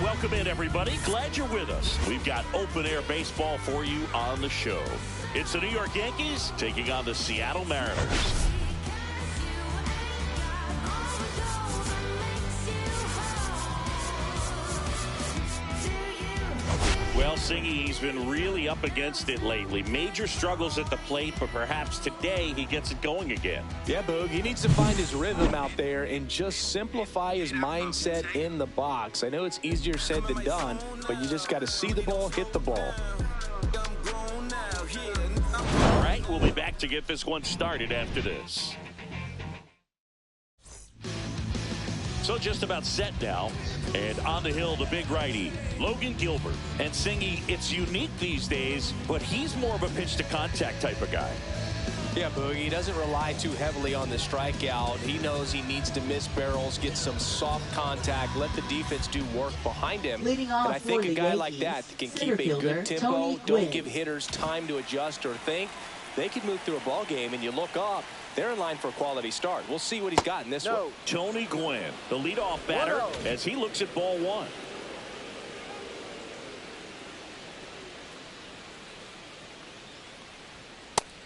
welcome in, everybody. Glad you're with us. We've got open-air baseball for you on the show. It's the New York Yankees taking on the Seattle Mariners. Well, Singy, he's been really up against it lately. Major struggles at the plate, but perhaps today he gets it going again. Yeah, Boog, he needs to find his rhythm out there and just simplify his mindset in the box. I know it's easier said than done, but you just got to see the ball, hit the ball. All right, we'll be back to get this one started after this. So just about set now. And on the hill, the big righty, Logan Gilbert. And Singy, it's unique these days, but he's more of a pitch-to-contact type of guy. Yeah, Boog, he doesn't rely too heavily on the strikeout. He knows he needs to miss barrels, get some soft contact, let the defense do work behind him. And I think a guy like that can keep a good tempo, don't give hitters time to adjust or think. They can move through a ball game, and you look up, they're in line for a quality start. We'll see what he's got in this one. Tony Gwynn, the leadoff batter, as he looks at ball one.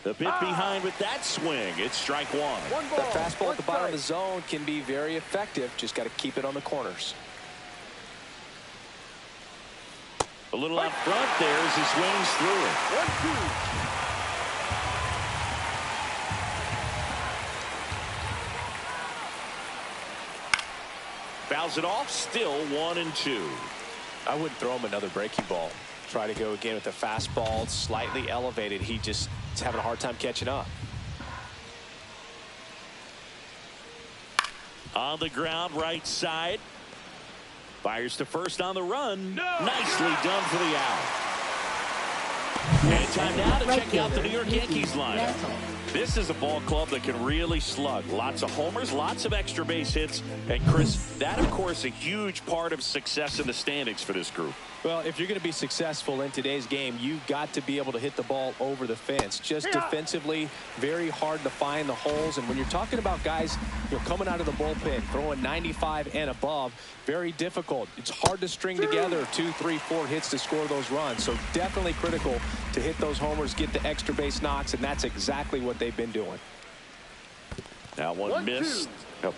The pit behind with that swing. It's strike one. That fastball at the bottom of the zone can be very effective. Just got to keep it on the corners. A little out front there as he swings through it. 1-2. Fouls it off, still 1-2. I wouldn't throw him another breaking ball. Try to go again with the fastball, slightly elevated. He just is having a hard time catching up. On the ground, right side. Fires to first on the run. Nicely done for the out. And time now to check out the New York Yankees lineup. This is a ball club that can really slug. Lots of homers, lots of extra base hits. And, Chris, that, of course, a huge part of success in the standings for this group. Well, if you're going to be successful in today's game, you've got to be able to hit the ball over the fence. Just defensively, very hard to find the holes. And when you're talking about guys, coming out of the bullpen, throwing 95 and above, very difficult. It's hard to string together 2, 3, 4 hits to score those runs. So definitely critical to hit those homers, get the extra base knocks, and that's exactly what they've been doing. Now one miss.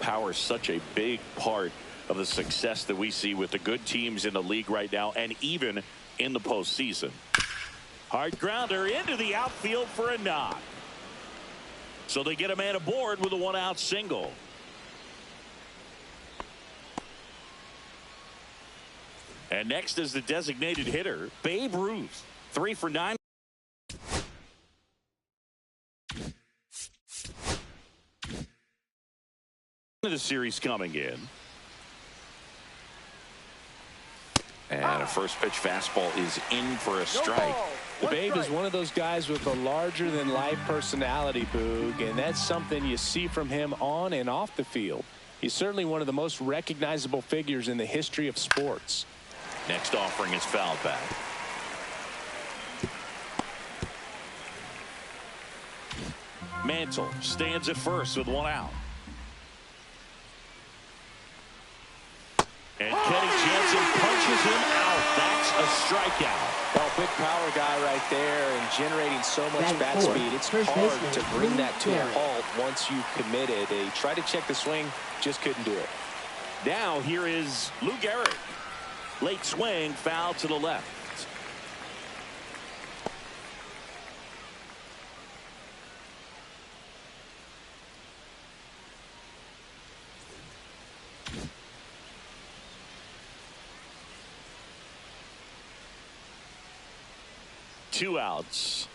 Power is such a big part of the success that we see with the good teams in the league right now, and even in the postseason. Hard grounder into the outfield for a knock. So they get a man aboard with a one-out single. And next is the designated hitter, Babe Ruth. 3 for 9. The series coming in. And a first pitch fastball is in for a strike. The Babe is one of those guys with a larger-than-life personality, Boog, and that's something you see from him on and off the field. He's certainly one of the most recognizable figures in the history of sports. Next offering is fouled back. Mantle stands at first with one out. And Kenny Jansen punches him out. That's a strikeout. Well, big power guy right there and generating so much bat speed. It's hard to bring that to a halt once you've committed. They tried to check the swing, just couldn't do it. Now here is Lou Gehrig. Late swing, foul to the left. Two outs.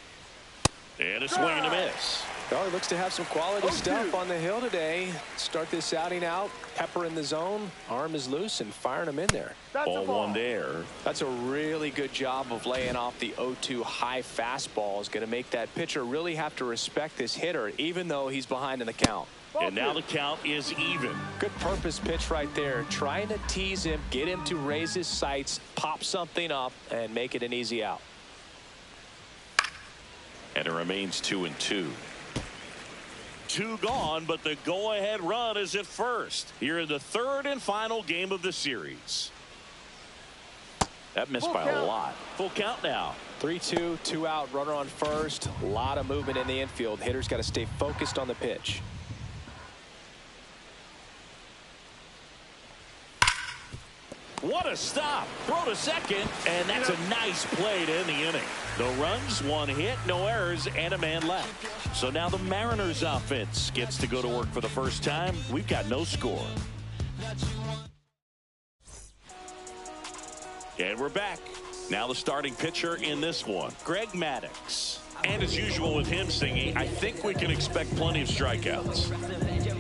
And a swing and a miss. Well, he looks to have some quality stuff on the hill today. Start this outing out. Pepper in the zone. Arm is loose and firing him in there. Ball one there. That's a really good job of laying off the 0-2 high fastball. Is going to make that pitcher really have to respect this hitter, even though he's behind in the count. And now the count is even. Good purpose pitch right there. Trying to tease him, get him to raise his sights, pop something up, and make it an easy out. And it remains 2-2. 2 gone, but the go-ahead run is at first here in the third and final game of the series. That missed by a lot. Full count now. 3-2, 2 out, runner on first. A lot of movement in the infield. Hitter's got to stay focused on the pitch. What a stop. Throw to second, and that's a nice play to end the inning. No runs, 1 hit, no errors, and a man left. So now the Mariners offense gets to go to work for the first time. We've got no score. And we're back. Now the starting pitcher in this one, Greg Maddux. And as usual with him singing, I think we can expect plenty of strikeouts.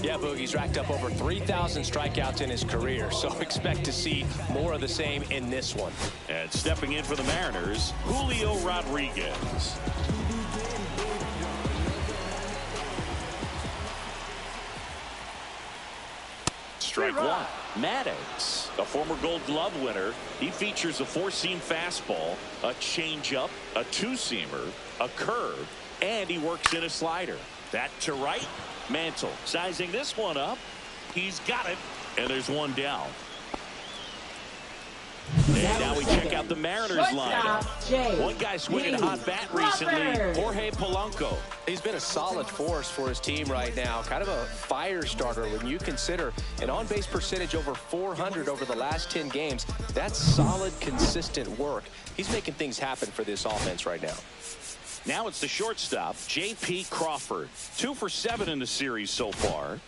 Yeah, Boogie's racked up over 3,000 strikeouts in his career, so expect to see more of the same in this one. And stepping in for the Mariners, Julio Rodriguez. Strike one. Maddux, a former Gold Glove winner. He features a 4-seam fastball, a changeup, a 2-seamer, a curve, and he works in a slider. That to right. Mantle sizing this one up. He's got it, and there's one down. And now we check out the Mariners lineup. One guy swinging a hot bat recently, Jorge Polanco. He's been a solid force for his team right now. Kind of a fire starter when you consider an on-base percentage over 400 over the last 10 games. That's solid, consistent work. He's making things happen for this offense right now. Now it's the shortstop, J.P. Crawford. 2 for 7 in the series so far.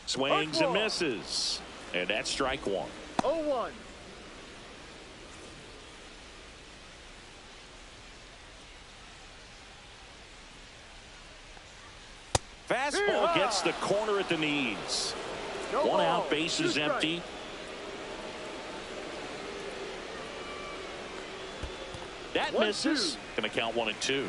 Swings and misses. And that's strike one. 0-1. Fastball gets the corner at the knees. One out, base is empty. That misses. Going to count 1-2.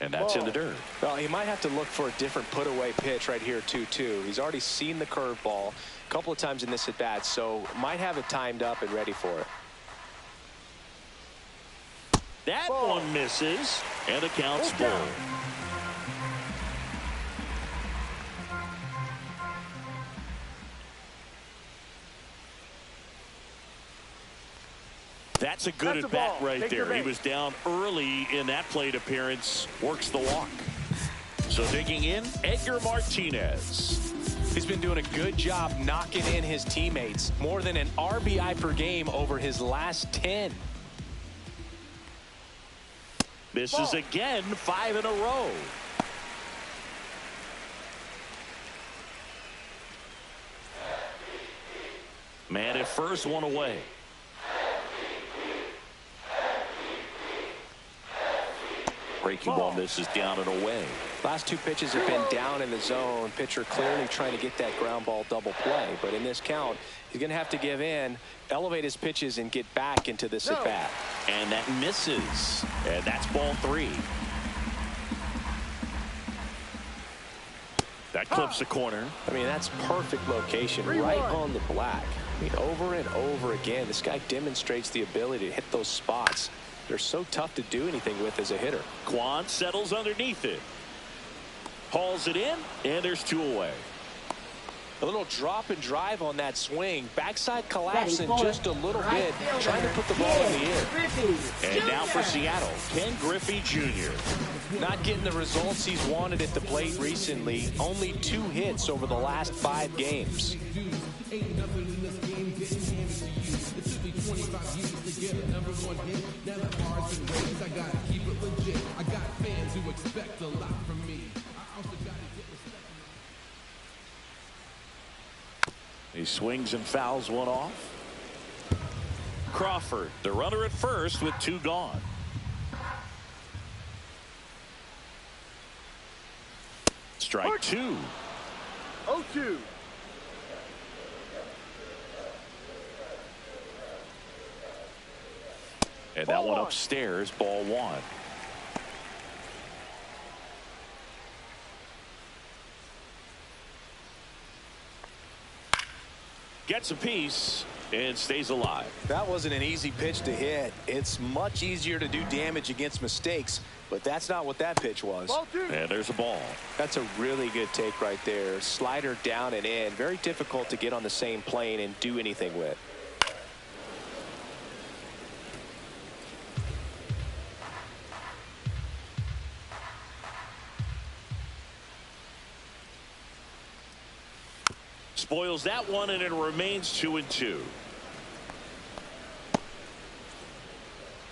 And that's in the dirt. Well, he might have to look for a different put-away pitch right here, 2-2. He's already seen the curveball a couple of times in this at-bat, so might have it timed up and ready for it. That one misses, and the count's ball. That's a good at-bat right there. He was down early in that plate appearance. Works the walk. So digging in, Edgar Martinez. He's been doing a good job knocking in his teammates. More than an RBI per game over his last 10. Misses again, 5 in a row. Man at first, one away. Breaking ball misses down and away. Last 2 pitches have been down in the zone. Pitcher clearly trying to get that ground ball double play. But in this count, he's going to have to give in, elevate his pitches, and get back into this at bat. And that misses. And that's ball 3. That clips the corner. I mean, that's perfect location, right on the black. I mean, over and over again, this guy demonstrates the ability to hit those spots. They're so tough to do anything with as a hitter. Quan settles underneath it. Hauls it in, and there's 2 away. A little drop and drive on that swing. Backside collapsing just a little bit, trying to put the ball in the air. And now for Seattle, Ken Griffey Jr. Not getting the results he's wanted at the plate recently. Only 2 hits over the last 5 games. He swings and fouls one off. Crawford, the runner at first with 2 gone. Strike 2. 0-2. And that one upstairs, ball 1. Gets a piece, and stays alive. That wasn't an easy pitch to hit. It's much easier to do damage against mistakes, but that's not what that pitch was. And there's a ball. That's a really good take right there. Slider down and in. Very difficult to get on the same plane and do anything with. Spoils that one, and it remains 2-2.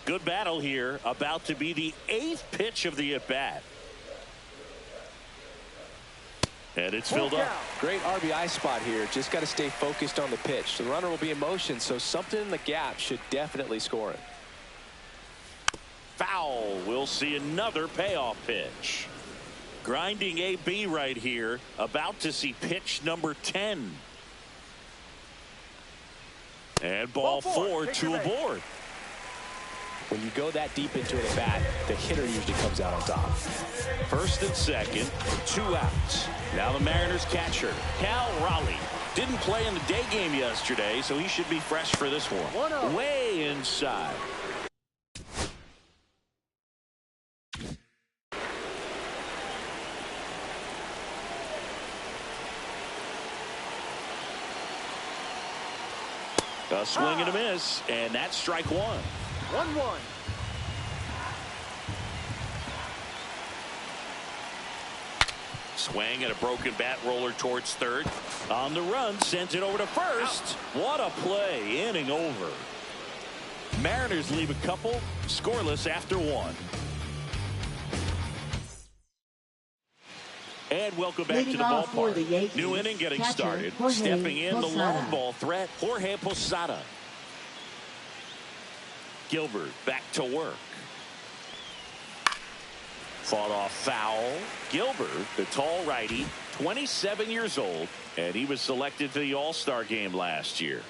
Good battle here. About to be the 8th pitch of the at-bat. And it's filled up. Great RBI spot here. Just got to stay focused on the pitch. The runner will be in motion, so something in the gap should definitely score it. Foul. We'll see another payoff pitch. Grinding AB right here. About to see pitch number 10. And ball 4, 2 aboard. When you go that deep into an at-bat, the hitter usually comes out on top. First and second, 2 outs. Now the Mariners catcher, Cal Raleigh. Didn't play in the day game yesterday, so he should be fresh for this one. Way inside. A swing and a miss, and that's strike 1. 1-1. Swing and a broken bat roller towards third. On the run, sends it over to first. What a play. Inning over. Mariners leave a couple scoreless after 1. And welcome back to the ballpark. New inning getting started. Stepping in the long ball threat, Jorge Posada. Gilbert back to work. Fought off foul. Gilbert, the tall righty, 27 years old, and he was selected to the All-Star game last year.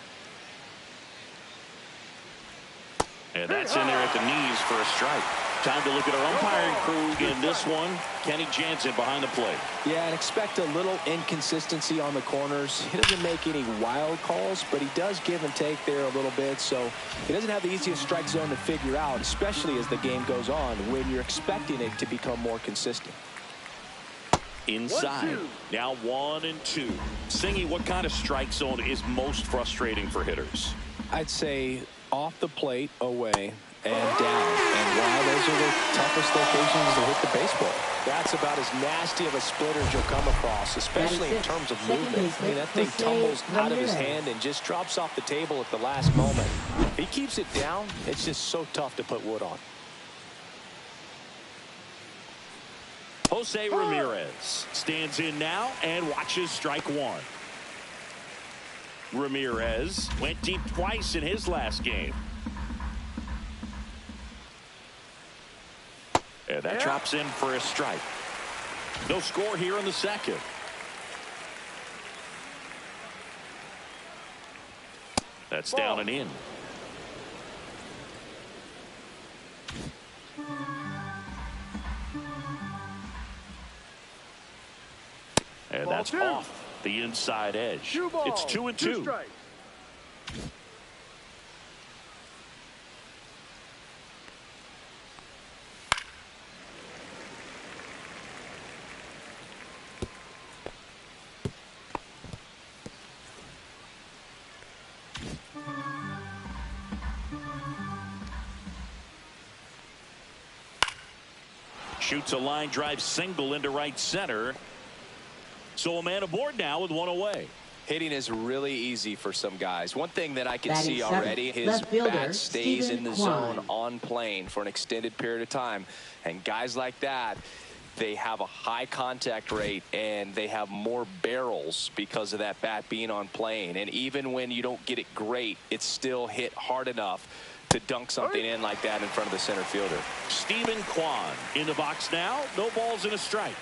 And that's in there at the knees for a strike. Time to look at our umpiring crew in this one. Kenny Jansen behind the plate. Yeah, and expect a little inconsistency on the corners. He doesn't make any wild calls, but he does give and take there a little bit. So he doesn't have the easiest strike zone to figure out, especially as the game goes on, when you're expecting it to become more consistent. Inside. Now 1-2. Singy, what kind of strike zone is most frustrating for hitters? I'd say off the plate, away, and down. And while those are the toughest locations to hit the baseball, that's about as nasty of a splitter as you'll come across, especially in terms of movement. I mean, that thing tumbles out of his hand and just drops off the table at the last moment. If he keeps it down, it's just so tough to put wood on. Jose Ramirez stands in now and watches strike 1. Ramirez went deep twice in his last game. And that drops in for a strike. No score here in the second. That's down and in. And that's off the inside edge. It's 2-2. Shoots a line drive single into right center. So a man aboard now with 1 away. Hitting is really easy for some guys. One thing that I can see already, his bat stays in the zone on plane for an extended period of time. And guys like that, they have a high contact rate and they have more barrels because of that bat being on plane. And even when you don't get it great, it's still hit hard enough to dunk something in like that in front of the center fielder. Stephen Kwan in the box now. No balls and a strike.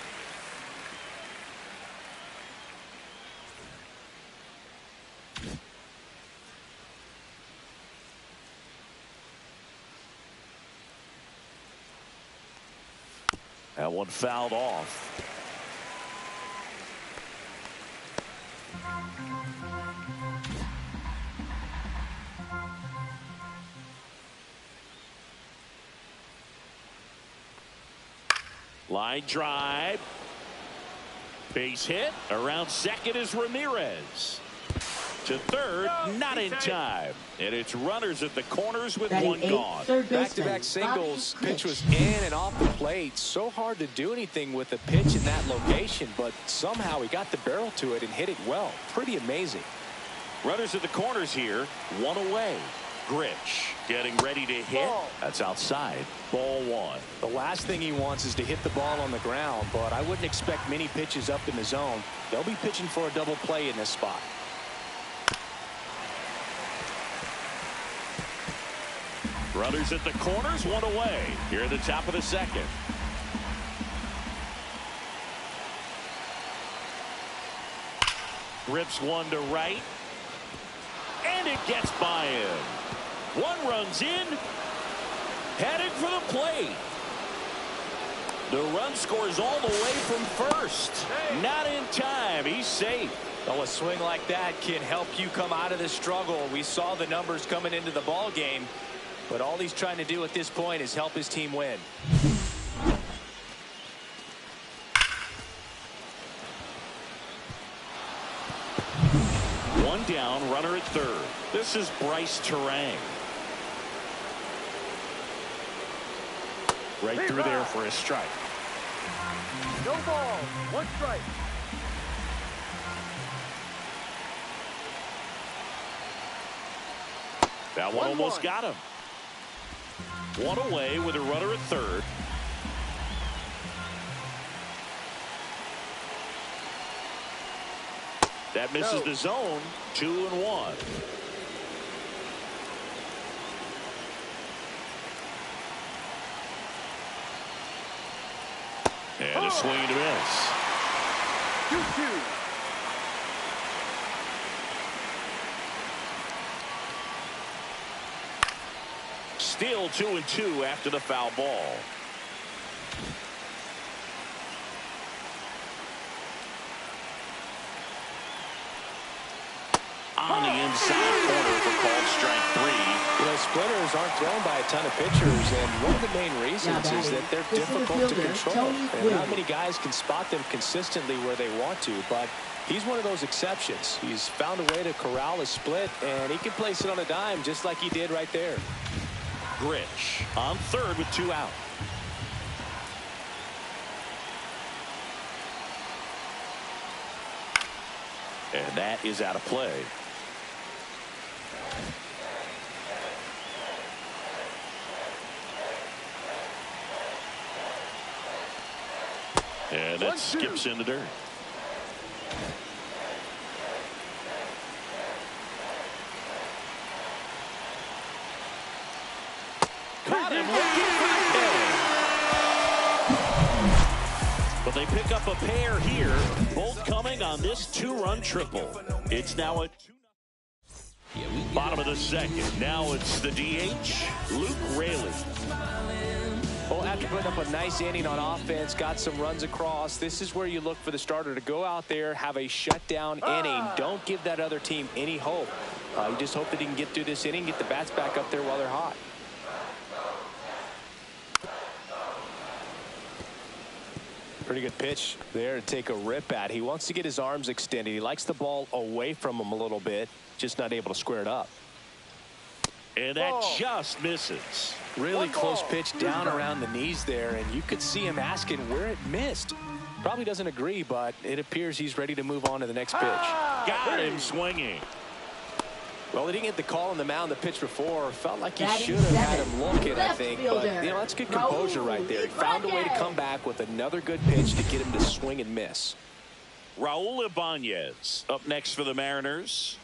That one fouled off. Line drive. Base hit. Around second is Ramirez. To third, not in time. And it's runners at the corners with one gone. Back-to-back singles. Pitch was in and off the plate. So hard to do anything with a pitch in that location, but somehow he got the barrel to it and hit it well. Pretty amazing. Runners at the corners here. One away. Grich getting ready to hit. That's outside. Ball one. The last thing he wants is to hit the ball on the ground, but I wouldn't expect many pitches up in the zone. They'll be pitching for a double play in this spot. Runners at the corners, one away. Here at the top of the second. Rips one to right. And it gets by him. One runs in. Headed for the plate. The run scores all the way from first. Not in time. He's safe. Well, a swing like that can help you come out of the struggle. We saw the numbers coming into the ball game. But all he's trying to do at this point is help his team win. One down, runner at third. This is Bryce Terang. Right through there for a strike. No ball. One strike. That one almost got him. One away with a runner at third. That misses the zone. 2-1. And a swing and a miss. 2-2. Still 2-2 after the foul ball. On the inside corner for called strike 3. You know, splitters aren't thrown by a ton of pitchers, and one of the main reasons is that they're difficult to control. And not many guys can spot them consistently where they want to, but he's one of those exceptions. He's found a way to corral a split, and he can place it on a dime just like he did right there. Grich on third with 2 out. And that is out of play. And that skips in the dirt. Caught him looking for the pin. But they pick up a pair here, both coming on this 2-run triple. It's now a 2-0. Bottom of the second. Now it's the DH, Luke Raley. Well, after putting up a nice inning on offense, got some runs across, this is where you look for the starter to go out there, have a shutdown inning. Don't give that other team any hope. You just hope that he can get through this inning, get the bats back up there while they're hot. Pretty good pitch there to take a rip at. He wants to get his arms extended. He likes the ball away from him a little bit, just not able to square it up. And that just misses. Really close pitch down around the knees there, and you could see him asking where it missed. Probably doesn't agree, but it appears he's ready to move on to the next pitch. Got him swinging. Well, he didn't get the call on the mound the pitch before. Felt like he should have had him looking, I think. But, you know, that's good composure right there. He found a way to come back with another good pitch to get him to swing and miss. Raul Ibanez up next for the Mariners.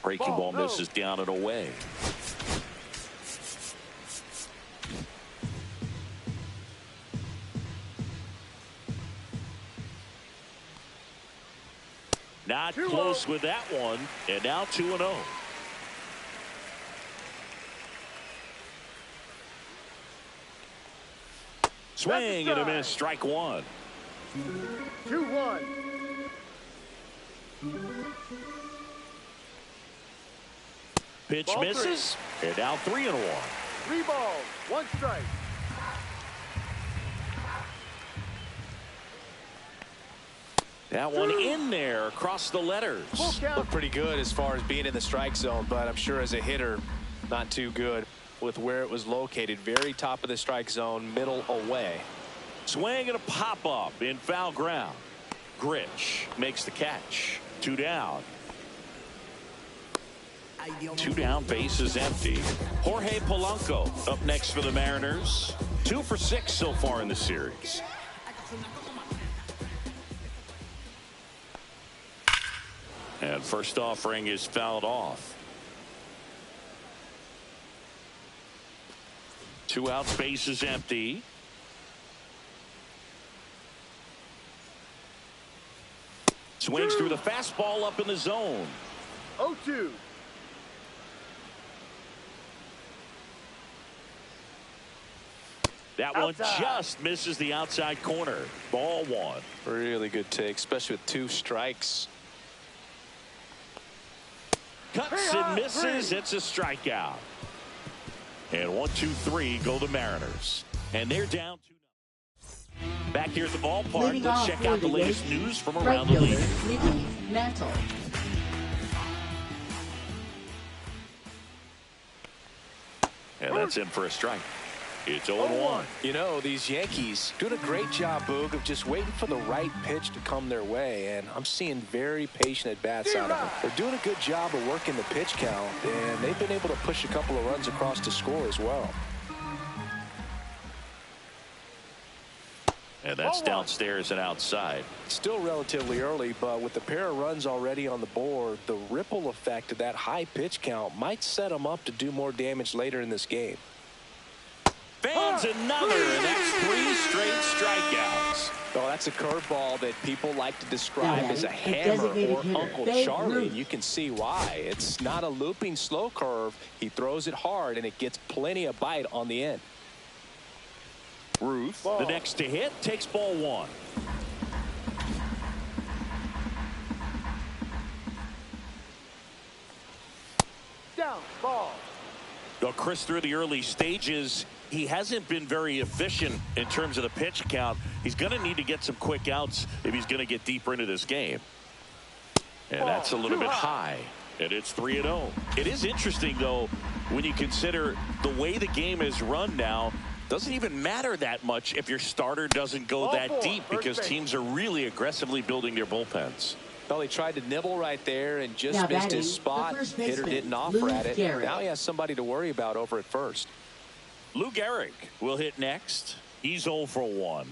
Breaking ball misses down and away. Not close with that one, and now 2-0. Swing and a miss, strike one. 2-1. Pitch misses, and now 3-1. 3 balls, 1 strike. That one in there across the letters. Looked pretty good as far as being in the strike zone, but I'm sure as a hitter, not too good with where it was located. Very top of the strike zone, middle away. Swing and a pop-up in foul ground. Grich makes the catch. 2 down. 2 down, base is empty. Jorge Polanco up next for the Mariners. 2 for 6 so far in the series. And first offering is fouled off. 2 outs, base is empty. Swings through the fastball up in the zone. 0-2. That one just misses the outside corner. Ball 1. Really good take, especially with 2 strikes. Cuts and misses. It's a strikeout. And 1, 2, 3 go the Mariners. And they're down 2-0. Back here at the ballpark, let's check out the latest news from around the league. Mantle. And that's in for a strike. It's 0-1. You know, these Yankees doing a great job, Boog, of just waiting for the right pitch to come their way, and I'm seeing very patient at-bats out of them. They're doing a good job of working the pitch count, and they've been able to push a couple of runs across to score as well. And that's downstairs and outside. Still relatively early, but with the pair of runs already on the board, the ripple effect of that high pitch count might set them up to do more damage later in this game. Fans another, and that's 3 straight strikeouts. Oh, that's a curveball that people like to describe as a hammer or Uncle Charlie. You can see why. It's not a looping slow curve. He throws it hard, and it gets plenty of bite on the end. Ruth, the next to hit, takes ball 1. Down, ball. Well, Chris, through the early stages, he hasn't been very efficient in terms of the pitch count. He's going to need to get some quick outs if he's going to get deeper into this game. And that's a little bit high. And it's 3-0. It is interesting, though, when you consider the way the game is run now. Doesn't even matter that much if your starter doesn't go that deep, because teams are really aggressively building their bullpens. Well, he tried to nibble right there and just missed his spot. Hitter didn't offer at it. Now he has somebody to worry about over at first. Lou Gehrig will hit next. He's 0 for 1.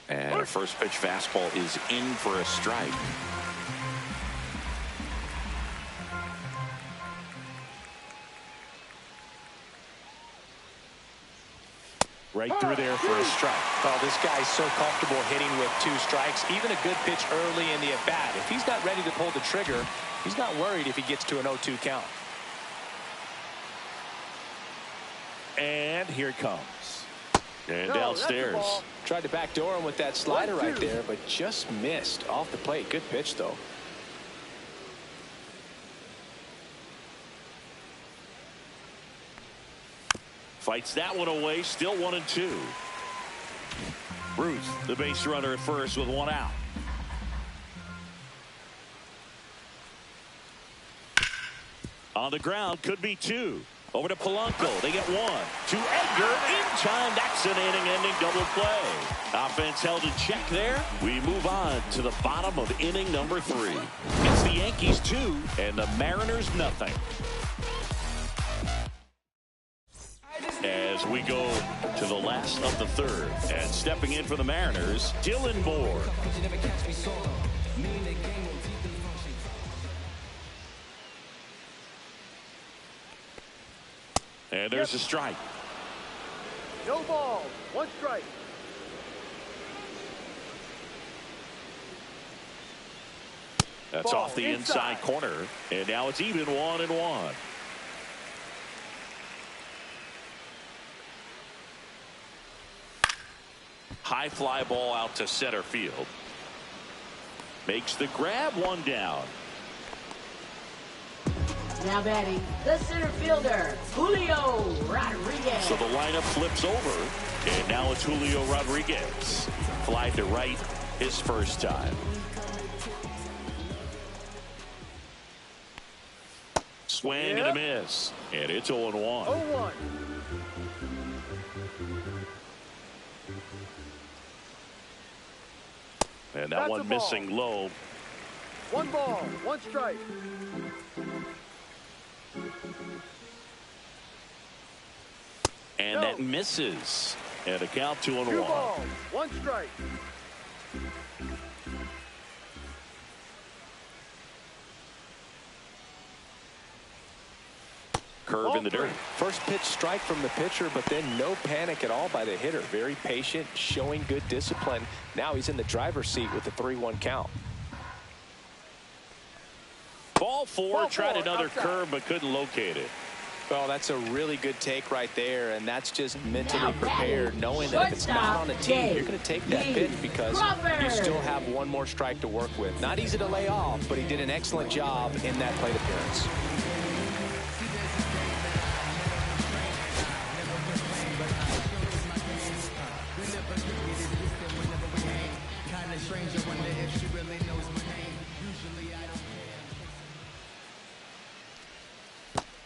And a first pitch fastball is in for a strike. Right through there for a strike. Oh, this guy's so comfortable hitting with 2 strikes. Even a good pitch early in the at-bat. If he's not ready to pull the trigger, he's not worried if he gets to an 0-2 count. And here it comes. And downstairs. Tried to backdoor him with that slider right there, but just missed off the plate. Good pitch, though. Fights that one away. Still 1-2. Ruth, the base runner at first with 1 out. On the ground, could be 2. Over to Polanco. They get 1. To Edgar. In time. That's an inning-ending double play. Offense held in check there. We move on to the bottom of inning number 3. It's the Yankees 2 and the Mariners nothing. As we go to the last of the 3rd, and stepping in for the Mariners, Dylan Moore. And there's a strike. No ball, 1 strike. That's off the inside corner, and now it's even 1-1. High fly ball out to center field. Makes the grab, 1 down. Now batting, the center fielder, Julio Rodriguez. So the lineup flips over, and now it's Julio Rodriguez. Fly to right his first time. Swing and a miss, and it's 0-1. 0-1. And that one missing low. 1 ball, 1 strike. And that misses. And a count 2-1. 2 balls, 1 strike. Curve in the dirt. First pitch strike from the pitcher, but then no panic at all by the hitter. Very patient, showing good discipline. Now he's in the driver's seat with the 3-1 count. Ball four, tried another outside. curve but couldn't locate it. Well, that's a really good take right there, and that's just mentally prepared, knowing that if it's not on a team, you're going to take that pitch because you still have one more strike to work with. Not easy to lay off, but he did an excellent job in that plate appearance.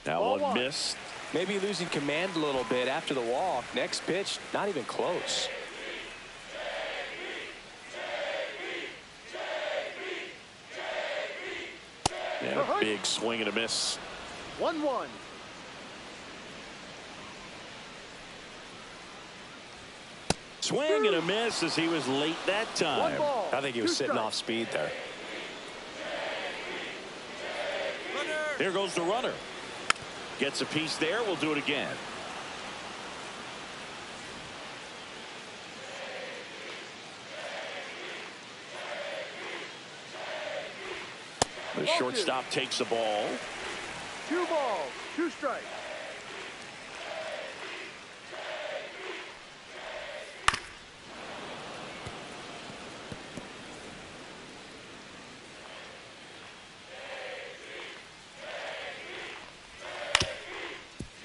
That one missed. Maybe losing command a little bit after the walk. Next pitch, not even close. Yeah, big swing and a miss. 1-1. Swing and a miss as he was late that time. 1 ball, I think he was 2 sitting strikes. off speed there. Here goes the runner. Gets a piece there. We'll do it again. The shortstop takes the ball. 2 balls, 2 strikes.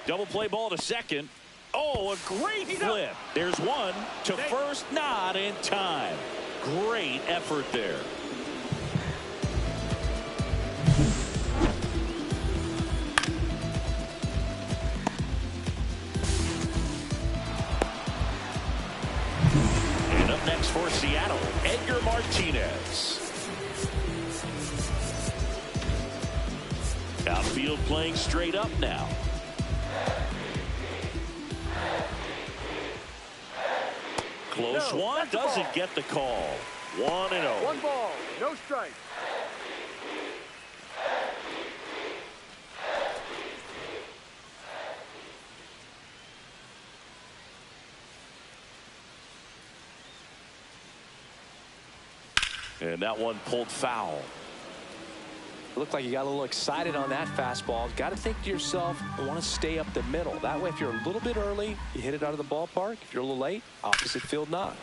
Double play ball to second. Oh, a great flip. There's one to first, not in time. Great effort there. And up next for Seattle, Edgar Martinez. Outfield playing straight up now. Close one, doesn't get the call. 1-0. 1 ball, no strike. And that one pulled foul. Looked like you got a little excited on that fastball. Got to think to yourself, I want to stay up the middle. That way, if you're a little bit early, you hit it out of the ballpark. If you're a little late, opposite field not.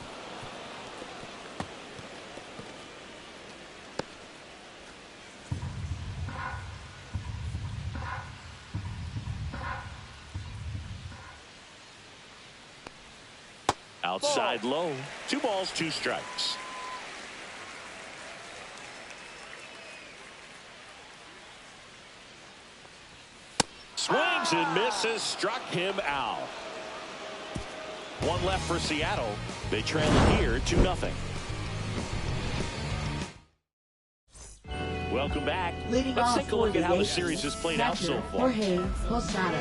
Outside low. 2 balls, 2 strikes. Swings and misses, struck him out. 1 left for Seattle. They trail it here 2-0. Welcome back. Leading Let's off take a look for at the how the Yankees, series has played out so catcher far. Jorge Posada.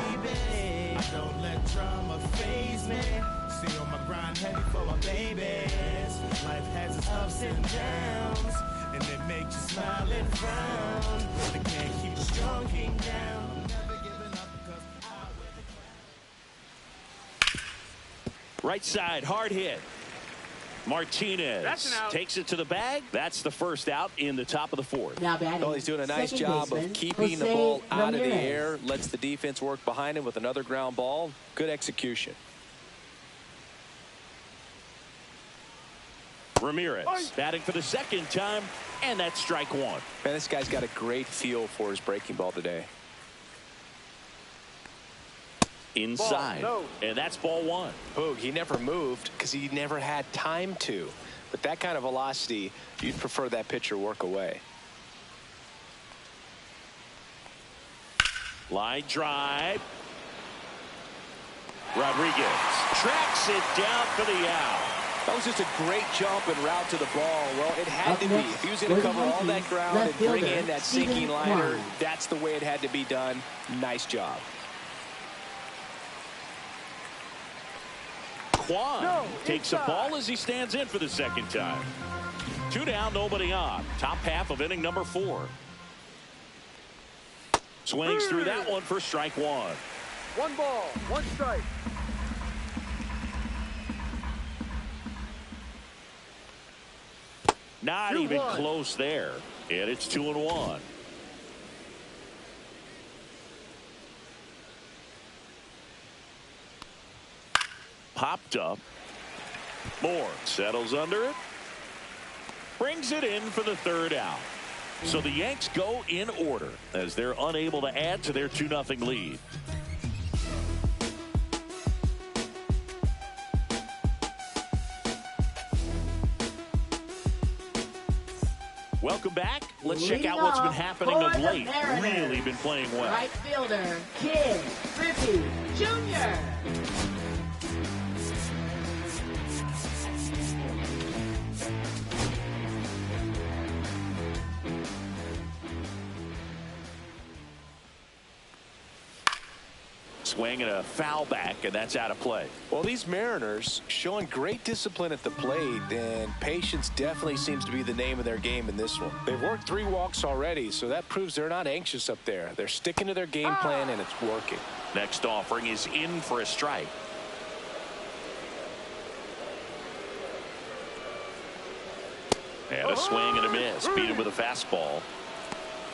Don't let drama faze me. Stay on my grind heavy for my babies. Life has its ups and downs, and it makes you smile and frown. I can't keep the strong king down. I'm never giving up because I wear the crown. Right side, hard hit. Martinez takes it to the bag. That's the first out in the top of the 4th. Now batting, Well, he's doing a nice second job baseman, of keeping the Jose ball out of the Ramirez. air. Lets the defense work behind him with another ground ball. Good execution. Ramirez batting for the 2nd time, and that's strike 1. Man, this guy's got a great feel for his breaking ball today. inside. No. And that's ball one. Boog, he never moved because he never had time to. But that kind of velocity, you'd prefer that pitcher work away. Line drive. Rodriguez tracks it down for the out. That was just a great jump and route to the ball. Well, it had to be. If he was going to cover all that ground and bring in that sinking liner, that's the way it had to be done. Nice job. Kwan takes a ball as he stands in for the second time. 2 down, nobody on. Top half of inning number 4. Swings through that one for strike 1. 1 ball, 1 strike. Not even close there. And it's 2-1. Popped up. Moore settles under it. Brings it in for the 3rd out. So the Yanks go in order as they're unable to add to their 2-0 lead. Welcome back. Let's check out what's been happening of late. Really been playing well. Right fielder, Kid Griffey Jr. Swing and a foul back, and that's out of play. Well, these Mariners showing great discipline at the plate, and patience definitely seems to be the name of their game in this one. They've worked 3 walks already, so that proves they're not anxious up there. They're sticking to their game plan, and it's working. Next offering is in for a strike. And a swing and a miss. Beat him with a fastball.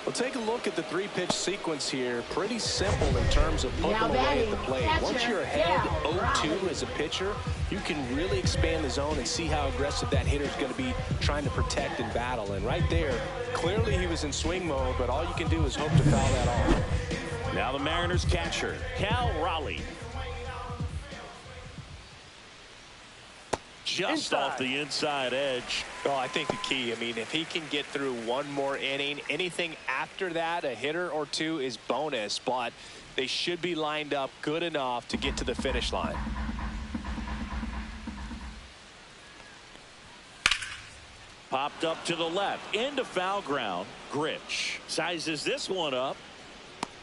Well, take a look at the 3-pitch sequence here. Pretty simple in terms of putting them away at the plate. Once you're ahead 0-2 as a pitcher, you can really expand the zone and see how aggressive that hitter is going to be trying to protect and battle. And right there, clearly he was in swing mode, but all you can do is hope to foul that off. Now the Mariners catcher, Cal Raleigh. Just off the inside edge. Well, I think the key, if he can get through one more inning, anything after that, a hitter or 2 is bonus, but they should be lined up good enough to get to the finish line. Popped up to the left, into foul ground. Grich sizes this one up,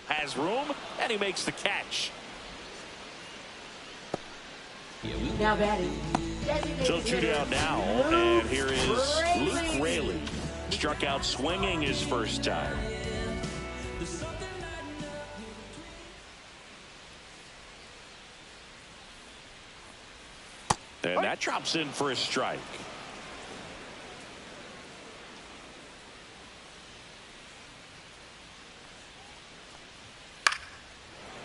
has room, and he makes the catch. Now batting. So 2 down now, and here is Luke Raley. Struck out swinging his first time. And that drops in for a strike.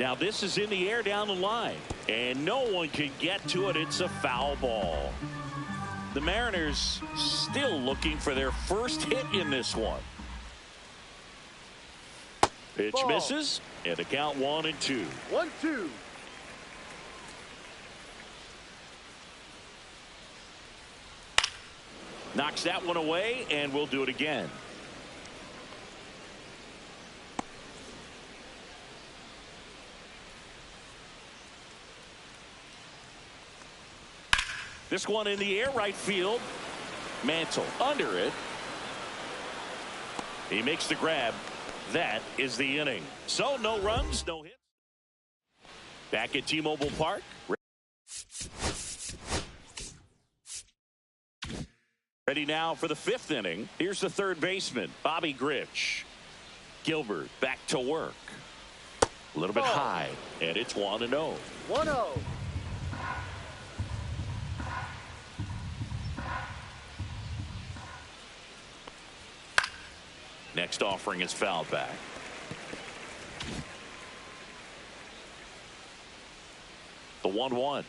Now this is in the air down the line, and no one can get to it. It's a foul ball. The Mariners still looking for their first hit in this one. Pitch misses, and the count 1-2. 1-2. Knocks that one away, and we'll do it again. This one in the air, right field. Mantle under it. He makes the grab. That is the inning. So no runs, no hits. Back at T-Mobile Park. Ready now for the 5th inning. Here's the 3rd baseman, Bobby Grich. Gilbert back to work. A little bit high, and it's 1-0. 1-0. Next offering is fouled back. The 1-1.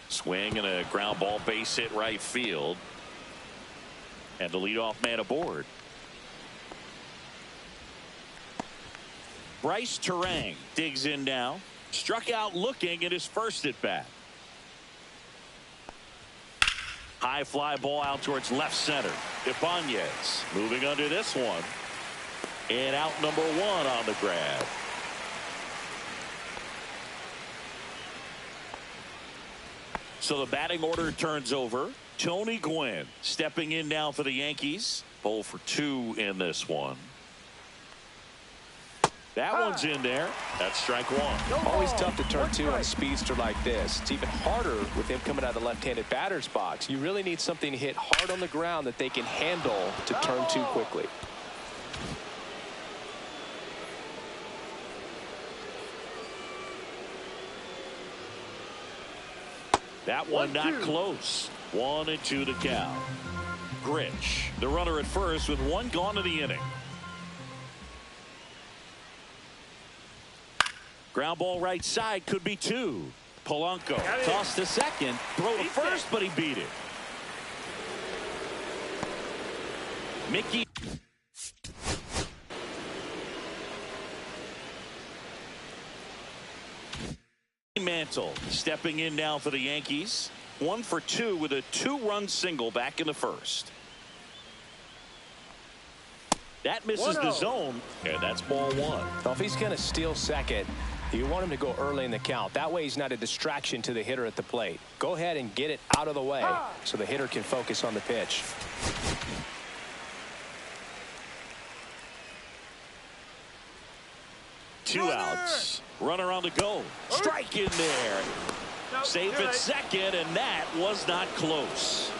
Swing and a ground ball base hit right field. And the leadoff man aboard. Bryce Terang digs in now. Struck out looking at his first at bat. High fly ball out towards left center. Ibanez moving under this one. And out number 1 on the grab. So the batting order turns over. Tony Gwynn stepping in now for the Yankees. 0 for 2 in this one. That one's in there. That's strike 1. Always tough to turn 2 on a speedster like this. It's even harder with him coming out of the left-handed batter's box. You really need something to hit hard on the ground that they can handle to turn 2 quickly. That one not close. 1-2 to count. Grich, the runner at first with 1 gone to the inning. Ground ball right side, could be 2. Polanco tossed to second, throw to first, but he beat it. Mickey Mantle stepping in now for the Yankees. 1 for 2 with a 2-run single back in the first. That misses the zone, and that's ball 1. Well, if he's going to steal second, you want him to go early in the count. That way he's not a distraction to the hitter at the plate. Go ahead and get it out of the way so the hitter can focus on the pitch. Two outs. Runner on the go. Strike in there. Safe at second, and that was not close.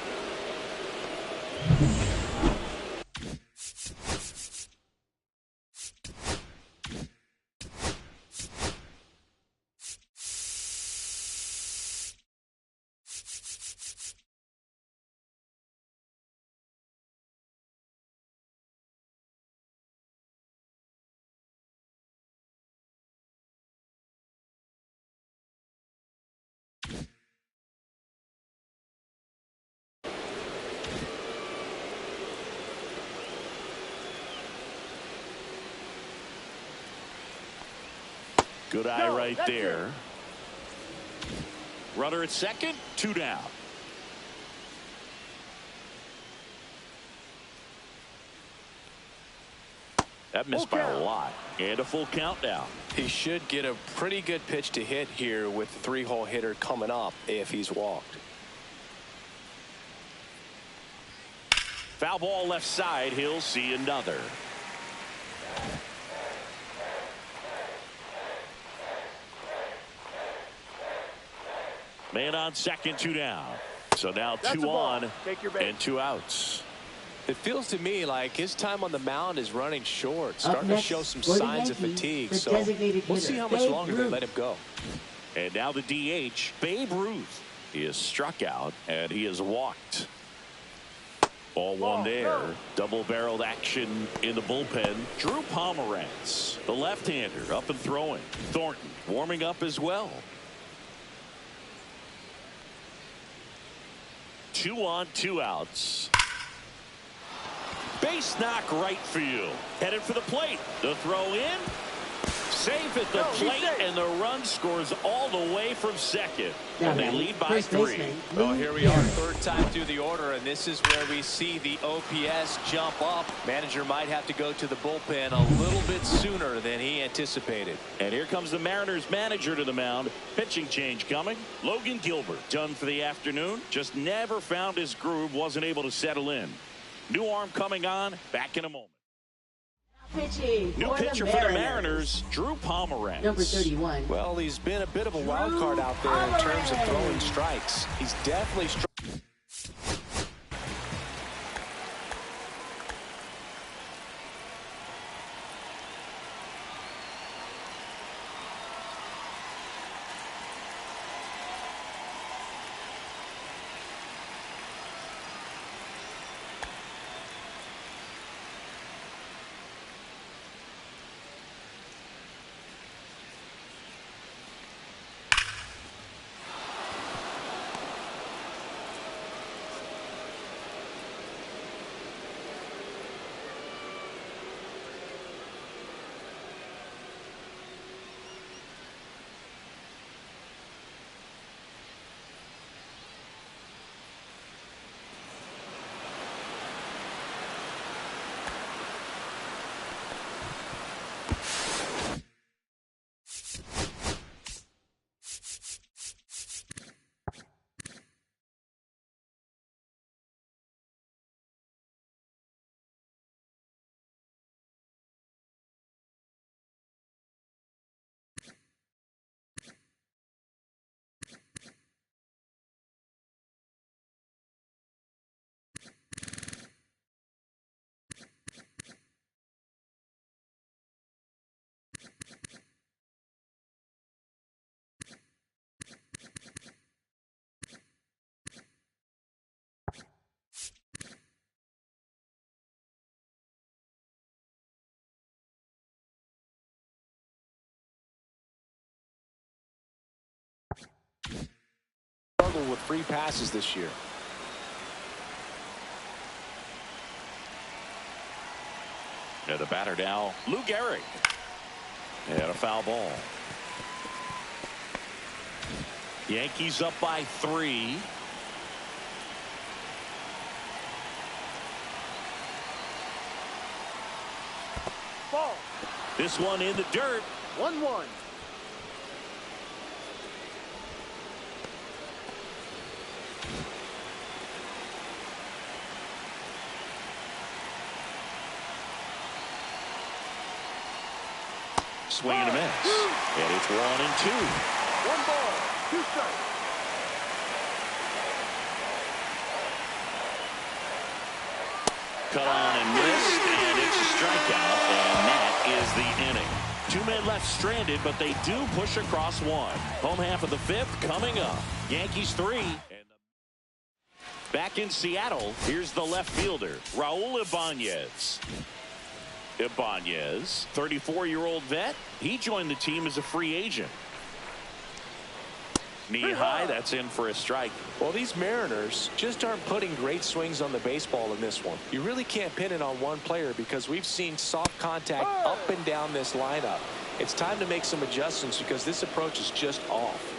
Good eye right there. Runner at second, 2 down. That missed by a lot. And a full count now. He should get a pretty good pitch to hit here with the 3-hole hitter coming up if he's walked. Foul ball left side. He'll see another. Man on second, 2 down. So now 2 on and 2 outs. It feels to me like his time on the mound is running short, starting to show some signs of fatigue. So we'll see how much longer they let him go. And now the DH, Babe Ruth. He is struck out and he is walked. Ball 1 there. Double-barreled action in the bullpen. Drew Pomeranz, the left-hander, up and throwing. Thornton warming up as well. 2 on, 2 outs. Base knock right field. Headed for the plate. The throw in. Safe at the plate, and the run scores all the way from second. And they lead by 3. Well, here we are, 3rd time through the order, and this is where we see the OPS jump up. Manager might have to go to the bullpen a little bit sooner than he anticipated. And here comes the Mariners manager to the mound. Pitching change coming. Logan Gilbert done for the afternoon. Just never found his groove. Wasn't able to settle in. New arm coming on. Back in a moment. New pitcher for the Mariners, Drew Pomeranz. Number 31. Well, he's been a bit of a wild card out there in terms of throwing strikes. He's definitely Struggle with free passes this year. And the batter now, Lou Gehrig. And a foul ball. Yankees up by 3. Ball. This one in the dirt. 1-1. Swing and a miss. And it's 1-2. 1 ball, 2 strikes. Cut on and missed, and it's a strikeout, and that is the inning. 2 men left stranded, but they do push across 1. Home half of the 5th coming up. Yankees 3. Back in Seattle, here's the left fielder, Raul Ibanez. Ibanez, 34-year-old vet. He joined the team as a free agent. Knee high, that's in for a strike. Well, these Mariners just aren't putting great swings on the baseball in this one. You really can't pin it on one player because we've seen soft contact up and down this lineup. It's time to make some adjustments because this approach is just off.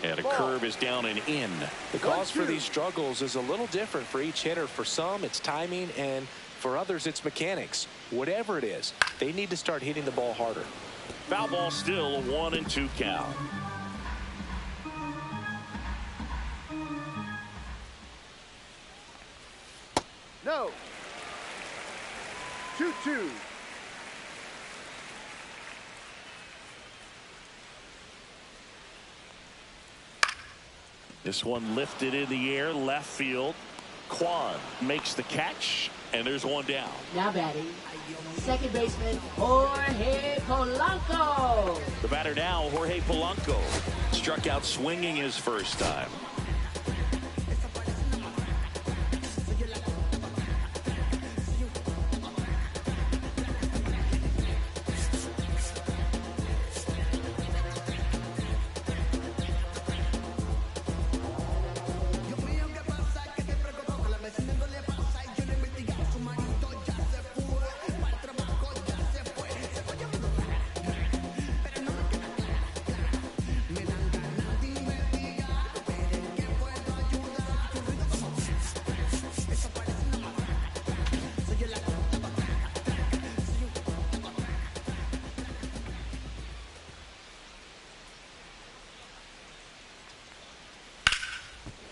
And a curve is down and in. The cause for these struggles is a little different for each hitter. For some, it's timing, and for others, it's mechanics. Whatever it is, they need to start hitting the ball harder. Foul ball still, a 1-2 count. No. 2-2. This one lifted in the air, left field. Kwan makes the catch, and there's one down. Now batting, second baseman Jorge Polanco. The batter now, Jorge Polanco. Struck out swinging his first time.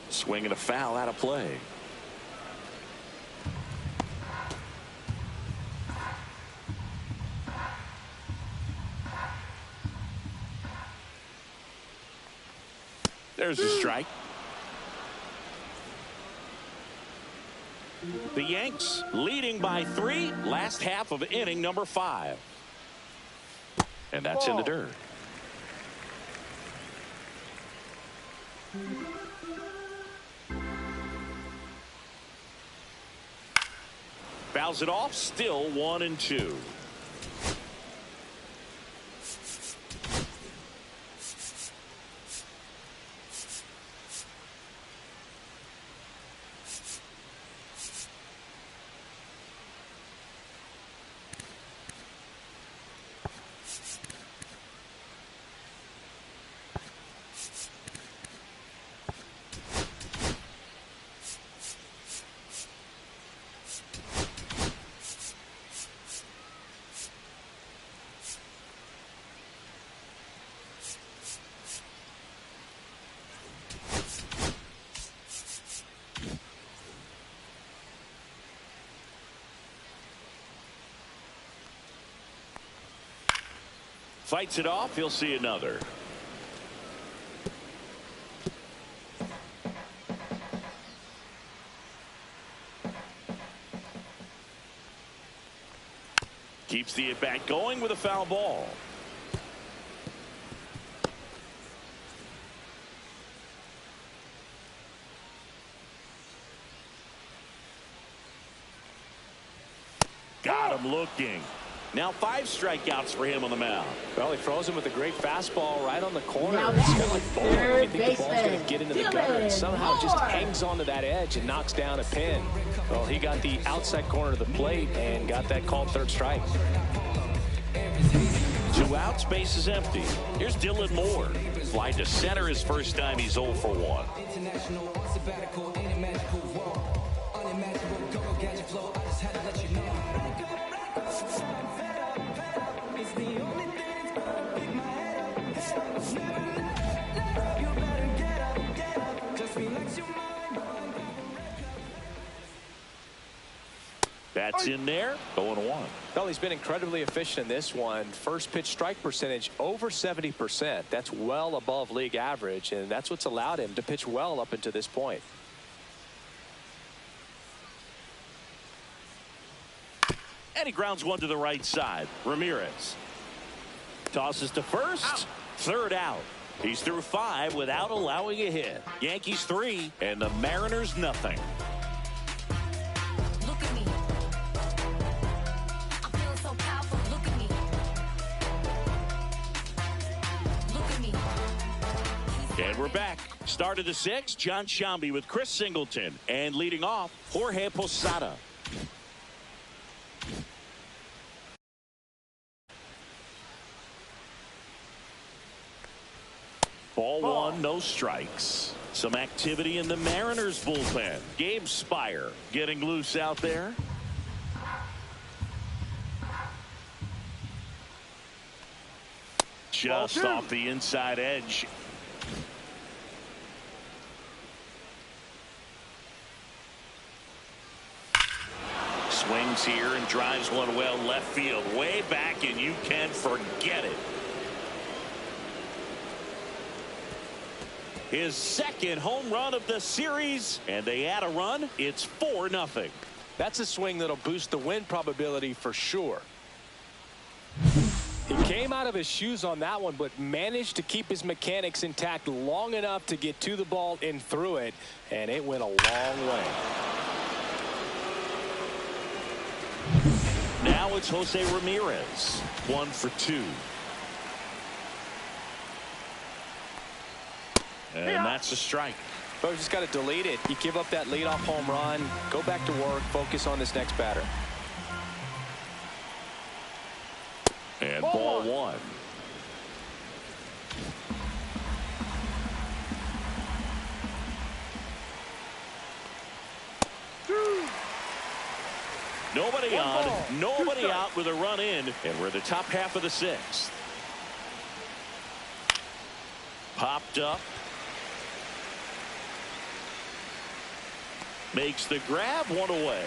Swing and a foul out of play. There's a strike. The Yanks leading by 3. Last half of inning number 5. And that's in the dirt. Fouls it off, still 1-2. Fights it off. He'll see another. Keeps the at-bat going with a foul ball. Got him looking. Now 5 strikeouts for him on the mound. Well, he throws him with a great fastball right on the corner. Now It's kind of that's like bowling. You think the ball's going baseman, to get into the gutter, and somehow just Dylan hangs onto that edge and knocks down a pin. Well, he got the outside corner of the plate and got that called third strike. 2 outs, base is empty. Here's Dylan Moore. Fly to center his first time. He's 0 for 1. That's in there. 0-1. Well, he's been incredibly efficient in this one. First pitch strike percentage over 70%. That's well above league average, and that's what's allowed him to pitch well up until this point. And he grounds one to the right side. Ramirez tosses to first. Third out. He's through 5 without allowing a hit. Yankees 3 and the Mariners nothing. Look at me. I'm feeling so powerful. Look at me. Look at me. And we're back. Start of the 6th. John Sciambi with Chris Singleton. And leading off, Jorge Posada. Ball 1, no strikes. Some activity in the Mariners bullpen. Gabe Spire getting loose out there. Just off the inside edge. Swings here and drives one well left field. Way back, and you can forget it. His second home run of the series, and they add a run. It's 4-0. That's a swing that'll boost the win probability for sure. He came out of his shoes on that one, but managed to keep his mechanics intact long enough to get to the ball and through it, and it went a long way. Now it's Jose Ramirez. 1 for 2. And that's a strike. But we just got to delete it. You give up that leadoff home run, go back to work, focus on this next batter. And ball 1. Nobody on, nobody out with a run in, and we're the top half of the 6th. Popped up. Makes the grab, 1 away.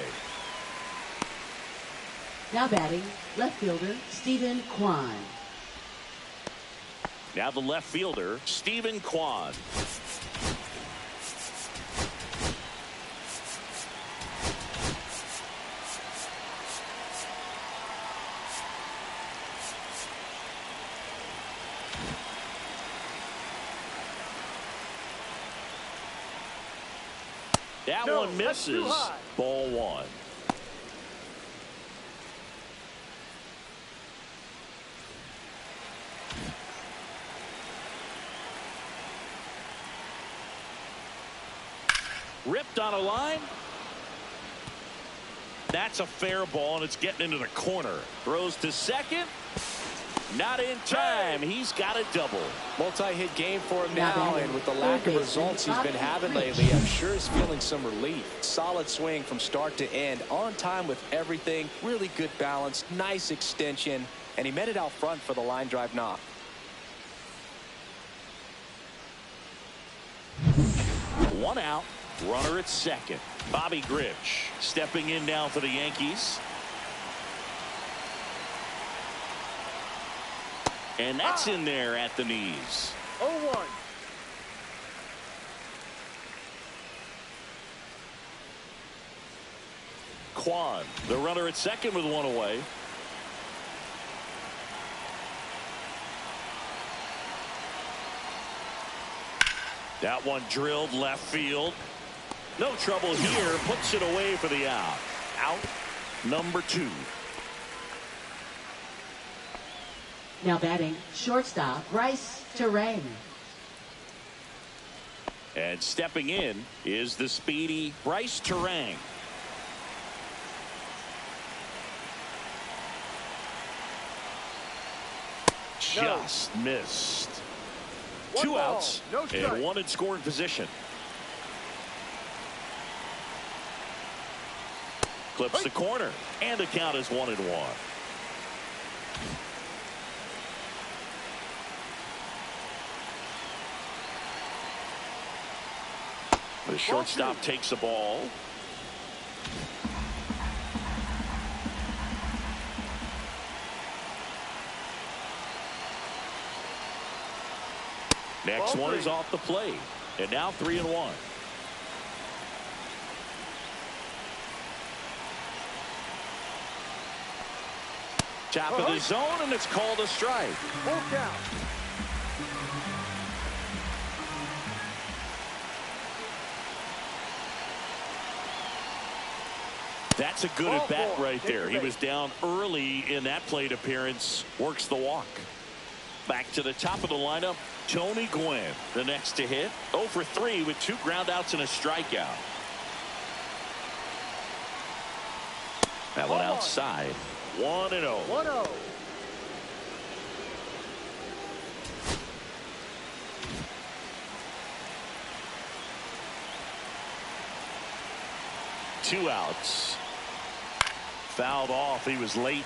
Now batting, left fielder, Stephen Kwan. Now the left fielder, Stephen Kwan. That one misses. Ball 1. Ripped on a line. That's a fair ball, and it's getting into the corner. Throws to second. Not in time. He's got a double. Multi-hit game for him now, and with the lack of results he's been having lately, I'm sure he's feeling some relief. Solid swing from start to end, on time with everything, really good balance, nice extension, and he met it out front for the line drive knock. One out, runner at second. Bobby Grich stepping in now for the Yankees. And that's in there at the knees. 0-1. Kwan, the runner at second with one away. That one drilled left field. No trouble here. Puts it away for the out. Out number 2. Now batting, shortstop, Bryce Terang. And stepping in is the speedy Bryce Terang. Just missed. 2 ball, outs no strike. and 1 in scoring position. Clips the corner, and the count is 1-1. The shortstop takes the ball. Next one is off the plate. And now 3-1. Top of the zone, and it's called a strike. Full count. That's a good at bat right there. He was down early in that plate appearance. Works the walk. Back to the top of the lineup, Tony Gwynn, the next to hit. 0 for 3 with 2 groundouts and a strikeout. That one outside. 1-0. 1-0. Two outs. Fouled off. He was late.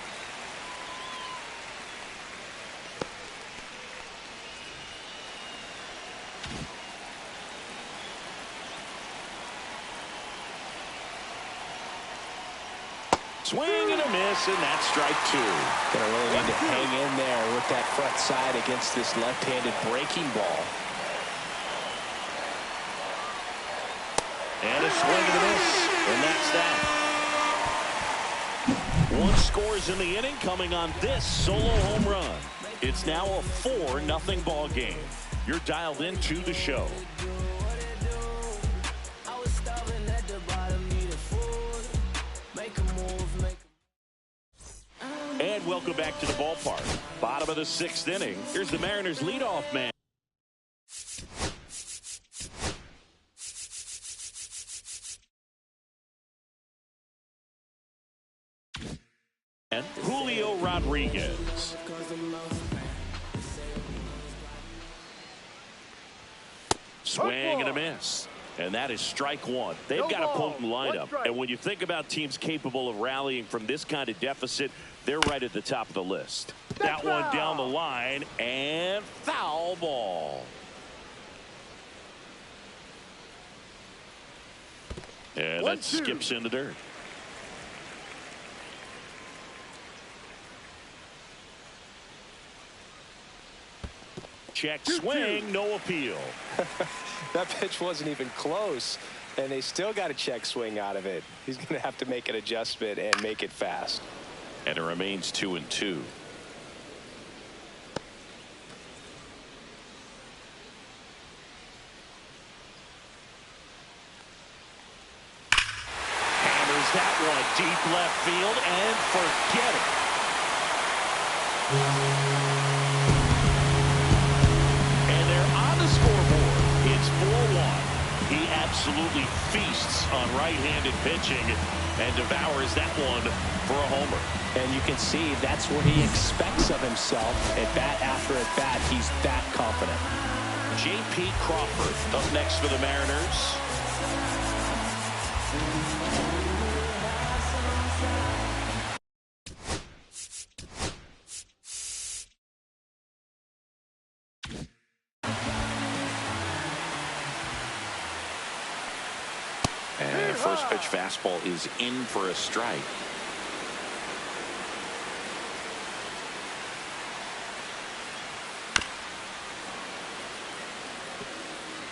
Swing and a miss, and that's strike 2. Gonna really need to hang in there with that front side against this left-handed breaking ball. And a swing and a miss, and that's that. 1 scores in the inning, coming on this solo home run. It's now a 4-0 ball game. You're dialed into the show. And welcome back to the ballpark. Bottom of the 6th inning. Here's the Mariners leadoff man. And Julio Rodriguez. Swing and a miss. And that is strike 1. They've got a potent lineup. And when you think about teams capable of rallying from this kind of deficit, they're right at the top of the list. That one down the line, and foul ball. And that skips in the dirt. Check swing, no appeal. That pitch wasn't even close, and they still got a check swing out of it. He's going to have to make an adjustment and make it fast. And it remains 2-2. Hammers that one deep left field, and forget it. And they're on the scoreboard. It's 4-1. He absolutely feasts on right-handed pitching and devours that one for a homer. And you can see that's what he expects of himself. At bat after at bat, he's that confident. J.P. Crawford up next for the Mariners. And first pitch fastball is in for a strike.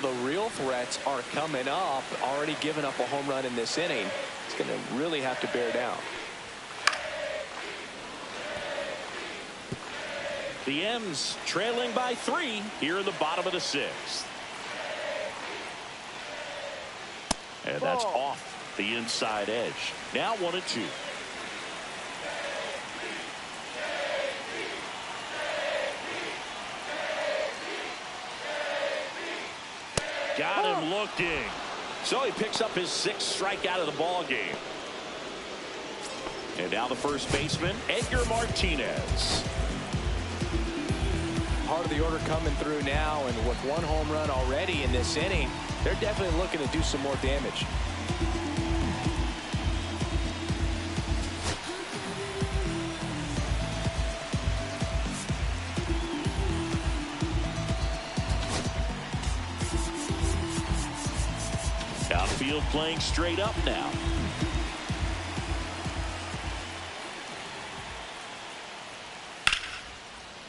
The real threats are coming up. Already given up a home run in this inning. It's going to really have to bear down. The M's trailing by 3 here in the bottom of the 6th. And that's off the inside edge. Now 1-2. Got him looking. So he picks up his 6th strikeout of the ball game. And now the first baseman, Edgar Martinez. Part of the order coming through now, and with 1 home run already in this inning, they're definitely looking to do some more damage. Outfield playing straight up now.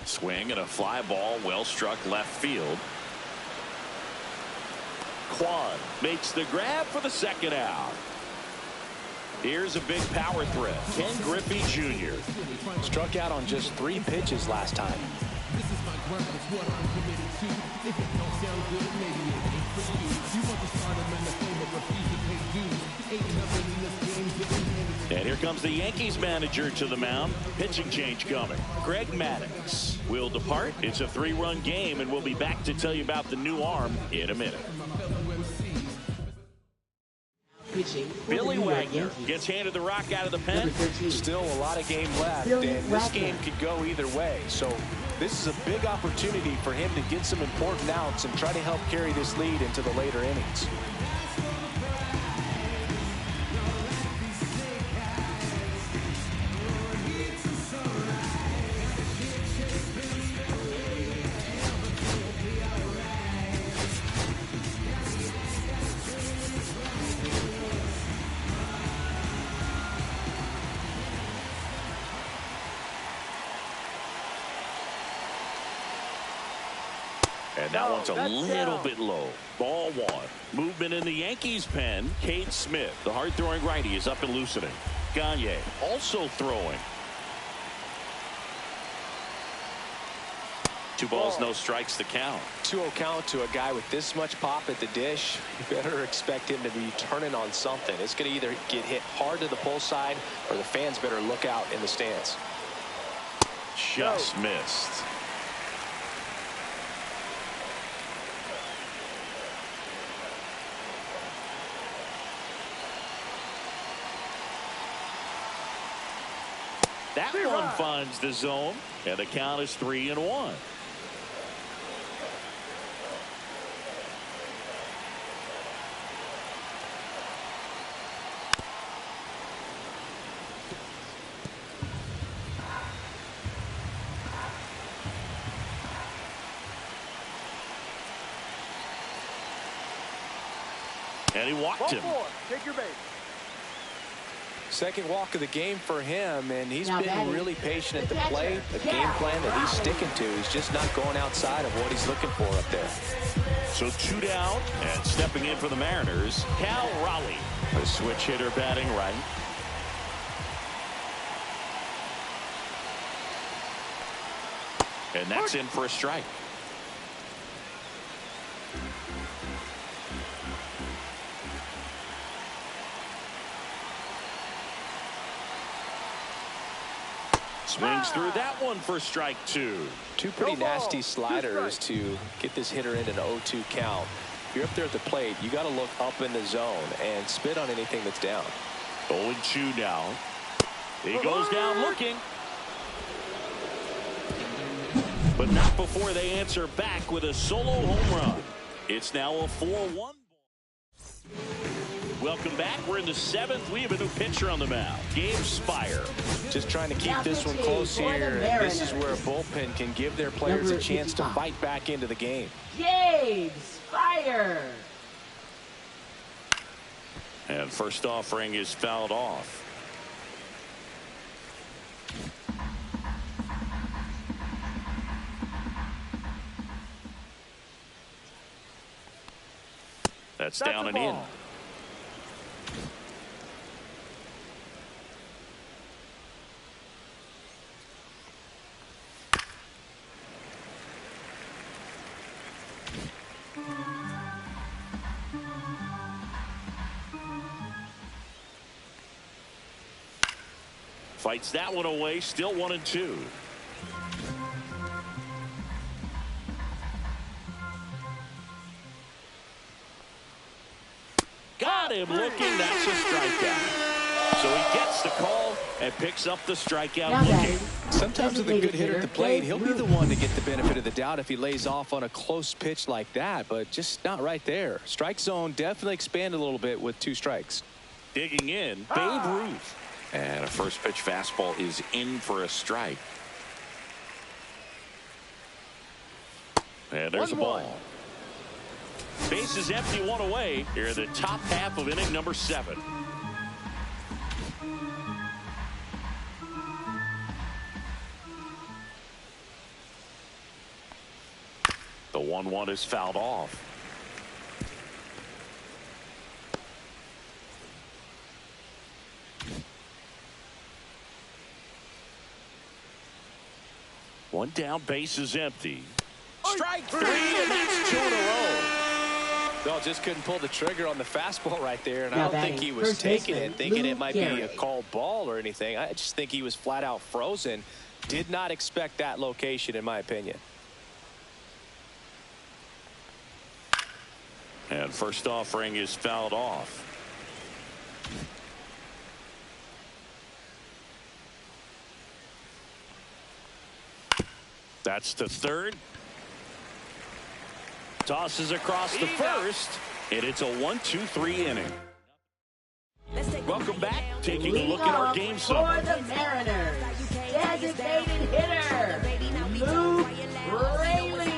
Swing and a fly ball, well struck left field. Kwan makes the grab for the 2nd out. Here's a big power threat. Ken Griffey Jr. Struck out on just 3 pitches last time. This is my grind, it's what I'm committed to. If it don't sound good, maybe it ain't for you. You want to start a man, the fame of refuse to pay dues. Ain't nothing in this game to and here comes the Yankees manager to the mound. Pitching change coming. Greg Maddox will depart. It's a 3-run game, and we'll be back to tell you about the new arm in a minute. Billy Wagner gets handed the rock out of the pen. Still a lot of game left, and this game could go either way. So this is a big opportunity for him to get some important outs and try to help carry this lead into the later innings. And that one's a little bit low. Ball 1. Movement in the Yankees pen. Cade Smith, the hard-throwing righty, is up and loosening. Gagne also throwing. 2 balls, no strikes to count. 2-0 count to a guy with this much pop at the dish. You better expect him to be turning on something. It's going to either get hit hard to the pull side, or the fans better look out in the stands. Just missed. That one finds the zone, and the count is 3-1. And he walked him. Take your base. Second walk of the game for him, and he's been really patient at the plate. The game plan that he's sticking to. He's just not going outside of what he's looking for up there. So 2 down, and stepping in for the Mariners, Cal Raleigh, a switch hitter batting right. And that's in for a strike. Swings through that one for strike 2. 2 pretty nasty sliders to get this hitter in an 0-2 count. If you're up there at the plate, you got to look up in the zone and spit on anything that's down. 0-2 now. He goes down looking. But not before they answer back with a solo home run. It's now a 4-1. Welcome back. We're in the 7th. We have a new pitcher on the mound, Gabe Spire. Just trying to keep this one close here. This is where a bullpen can give their players a chance to fight back into the game. Gabe Spire. And first offering is fouled off. That's That's down a and in. ball. Fights that one away. Still 1-2. Got him looking. That's a strikeout. So he gets the call and picks up the strikeout looking. Sometimes with a good hitter at the plate, he'll be the one to get the benefit of the doubt if he lays off on a close pitch like that, but just not right there. Strike zone definitely expanded a little bit with 2 strikes. Digging in, Babe Ruth. And a first pitch fastball is in for a strike. And there's a ball. Base is empty, 1 away. Here in the top half of inning number 7. The 1-1 is fouled off. One down, base is empty. Strike 3, and that's 2 in a row. No, just couldn't pull the trigger on the fastball right there, and I don't think he was taking it, thinking it might be a called ball or anything. I just think he was flat out frozen. Did not expect that location, in my opinion. And first offering is fouled off. That's the third. Tosses across the first, and it's a 1-2-3 inning. Welcome back. Taking a look at our game for summary. the Mariners, designated hitter, Luke Raley.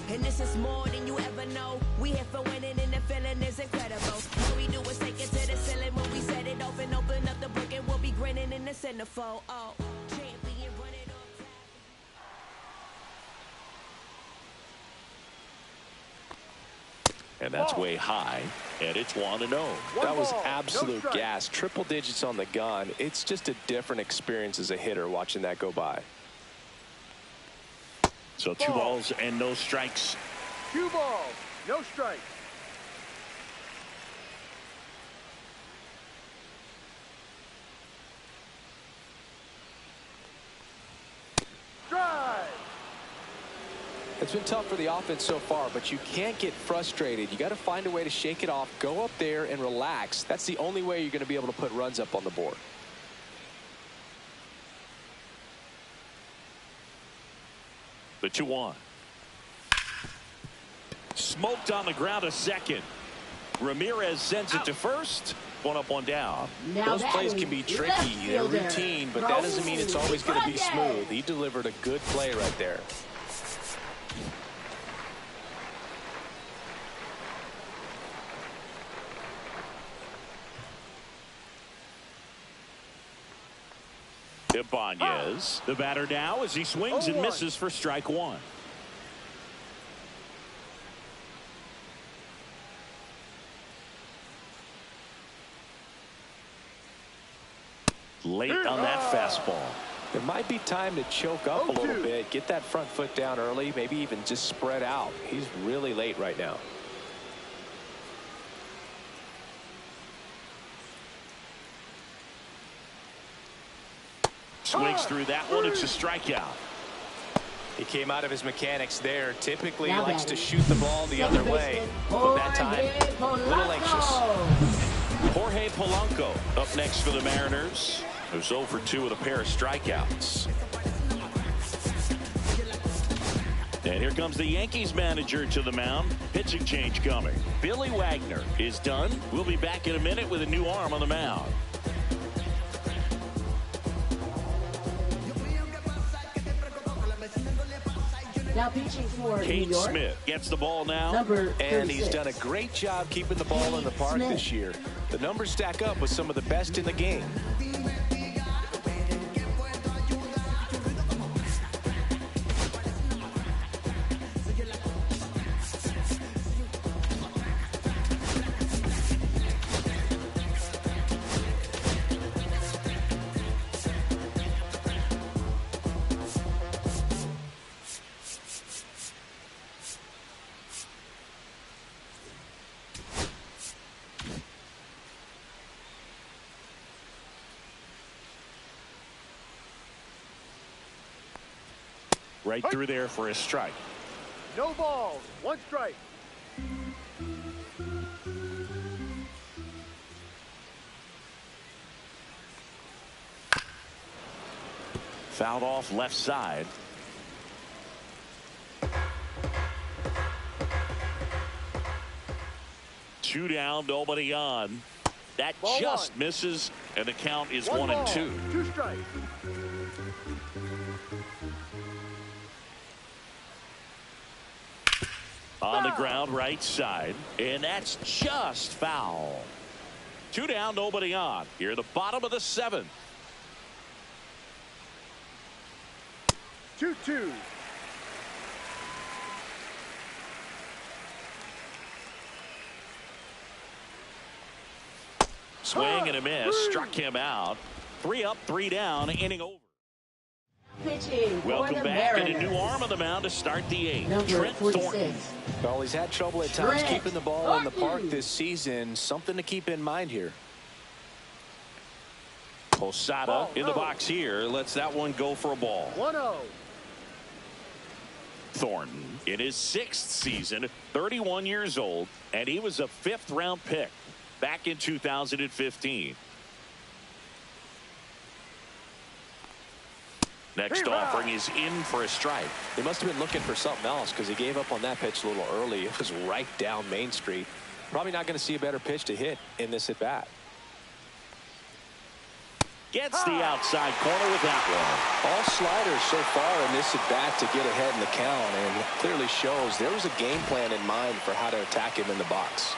And this is more than you ever know. We here for winning and the feeling is incredible. All we do is take it to the ceiling when we set it off and open up the book and we'll be grinning in the centerfold. Oh, champion, run it off. And that's way high, and it's 1-0. That was ball, no absolute strike. gas. Triple digits on the gun. It's just a different experience as a hitter watching that go by. So 2 balls and no strikes. 2 balls, no strikes. Drive. It's been tough for the offense so far, but you can't get frustrated. You got to find a way to shake it off, go up there and relax. That's the only way you're going to be able to put runs up on the board. The 2-1. Smoked on the ground to second. Ramirez sends it to first. 1 up, 1 down. Now Those plays can be left tricky. They're fielder, routine, but that doesn't mean it's always going to be Grande. smooth. He delivered a good play right there. Ibanez, the batter now as he swings and 0-1. misses for strike 1. Late on that fastball. There might be time to choke up a little bit, get that front foot down early, maybe even just spread out. He's really late right now. Swings through that one. It's a strikeout. He came out of his mechanics there. Typically Now likes to batting, shoot the ball the other way, but that time a little anxious. Jorge Polanco up next for the Mariners, who's 0 for 2 with a pair of strikeouts. And here comes the Yankees manager to the mound. Pitching change coming. Billy Wagner is done. We'll be back in a minute with a new arm on the mound. Now pitching for New Kate York, Smith gets the ball now. number 36. And he's done a great job keeping the ball in the park Smith. this year. The numbers stack up with some of the best in the game. Right through there for a strike. No balls. 1 strike. Fouled off left side. Two down, nobody on. That Ball just 1. misses, and the count is 1 1 and ball, 2. 2 strikes. On the ground, right side, and that's just foul. 2 down, nobody on. Here at the bottom of the 7th. 2-2. Swing and a miss, struck him out. 3 up, 3 down, inning over. Pitching for Welcome the back, and a Mariners. new arm on the mound to start the 8th. Number Trent 46. Thornton. Well, he's had trouble at times Trent keeping the ball in the park Thornton. this season. Something to keep in mind here. Posada Ball, in the no. box here. Lets that one go for a ball. 1-0. Thornton in his 6th season, 31 years old, and he was a 5th-round pick back in 2015. Next offering is in for a strike. He must have been looking for something else because he gave up on that pitch a little early. It was right down Main Street. Probably not going to see a better pitch to hit in this at bat. Gets the outside corner with that one. All sliders so far in this at bat to get ahead in the count, and it clearly shows there was a game plan in mind for how to attack him in the box.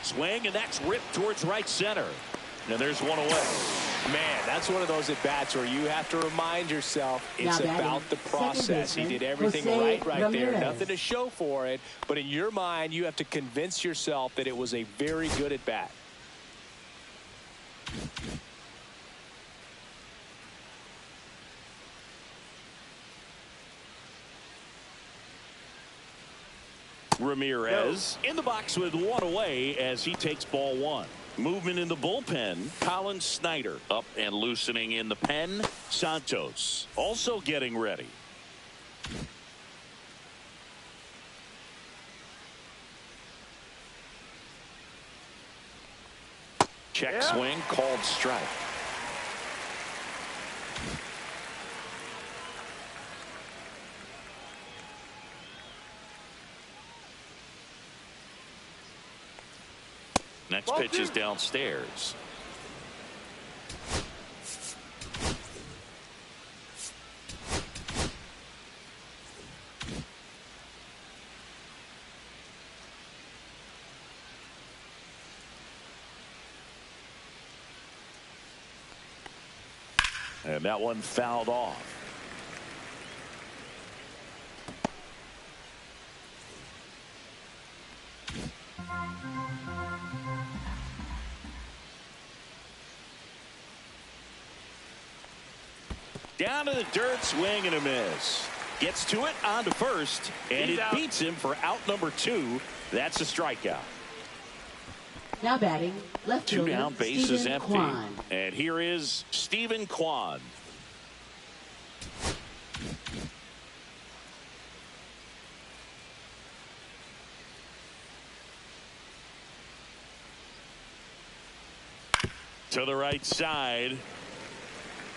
Swing, and that's ripped towards right center. And there's one away. Man, that's one of those at bats where you have to remind yourself it's Now about the batting, process. He second did everything baseman, right Jose there. Ramirez. Nothing to show for it, but in your mind, you have to convince yourself that it was a very good at bat. Ramirez in the box with one away as he takes ball 1. Movement in the bullpen. Colin Snyder up and loosening in the pen. Santos also getting ready. Check swing, called strike. Next pitch is downstairs. And that one fouled off. Down to the dirt, swing and a miss. Gets to it, on to first, and it beats him for out number 2. That's a strikeout. Now batting, left 2 fielder, down, base is Stephen empty. Kwan. And here is Stephen Kwan. To the right side.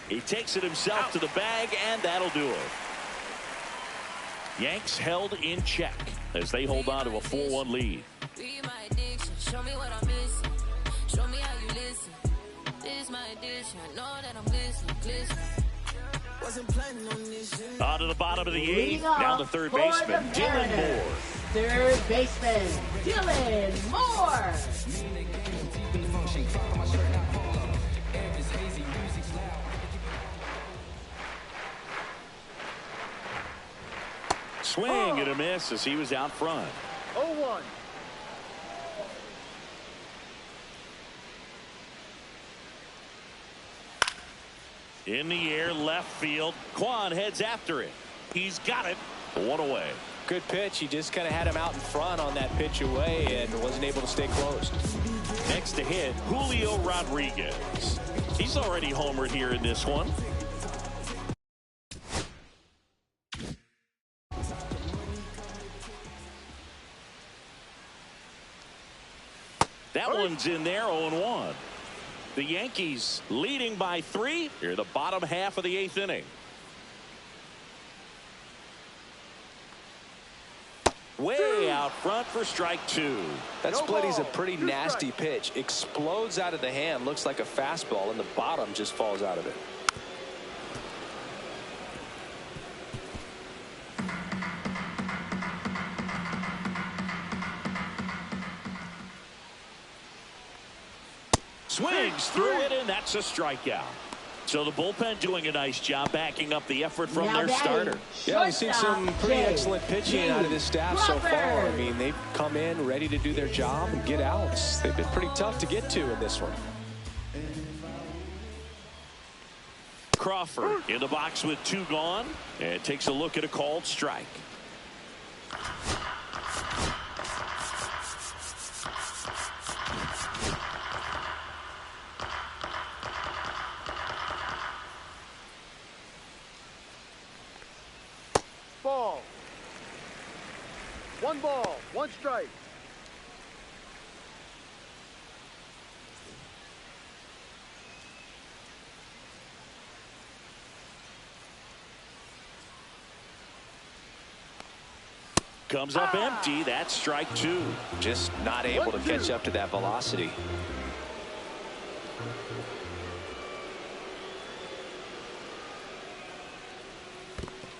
He takes it himself to the bag, and that'll do it. Yanks held in check as they hold on to a 4-1 lead. Be my addiction. Show me what I'm missing. Show me how you listen. This is my addiction. I know that I'm listening. Wasn't planning on this. On to the bottom of the 8th. Leading Now off the third for baseman, the Dylan Mariners. Moore. Third baseman, Dylan Moore. Swing and a miss as he was out front. 0-1. In the air, left field. Kwan heads after it. He's got it. 1 away. Good pitch. He just kind of had him out in front on that pitch away and wasn't able to stay closed. Next to hit, Julio Rodriguez. He's already homered here in this one. That one's in there, 0-1. The Yankees leading by 3 here in the bottom half of the 8th inning. Way out front for strike 2. That split is a pretty nasty pitch. Explodes out of the hand. Looks like a fastball, and the bottom just falls out of it. Swings through it, and that's a strikeout. So the bullpen doing a nice job backing up the effort from their starter. Yeah, we've seen some pretty excellent pitching out of this staff so far. I mean, they've come in ready to do their job and get outs. They've been pretty tough to get to in this one. Crawford in the box with 2 gone, and takes a look at a called strike. Ball. 1 ball, 1 strike. Comes up empty. That's strike 2. Just not able to catch up to that velocity.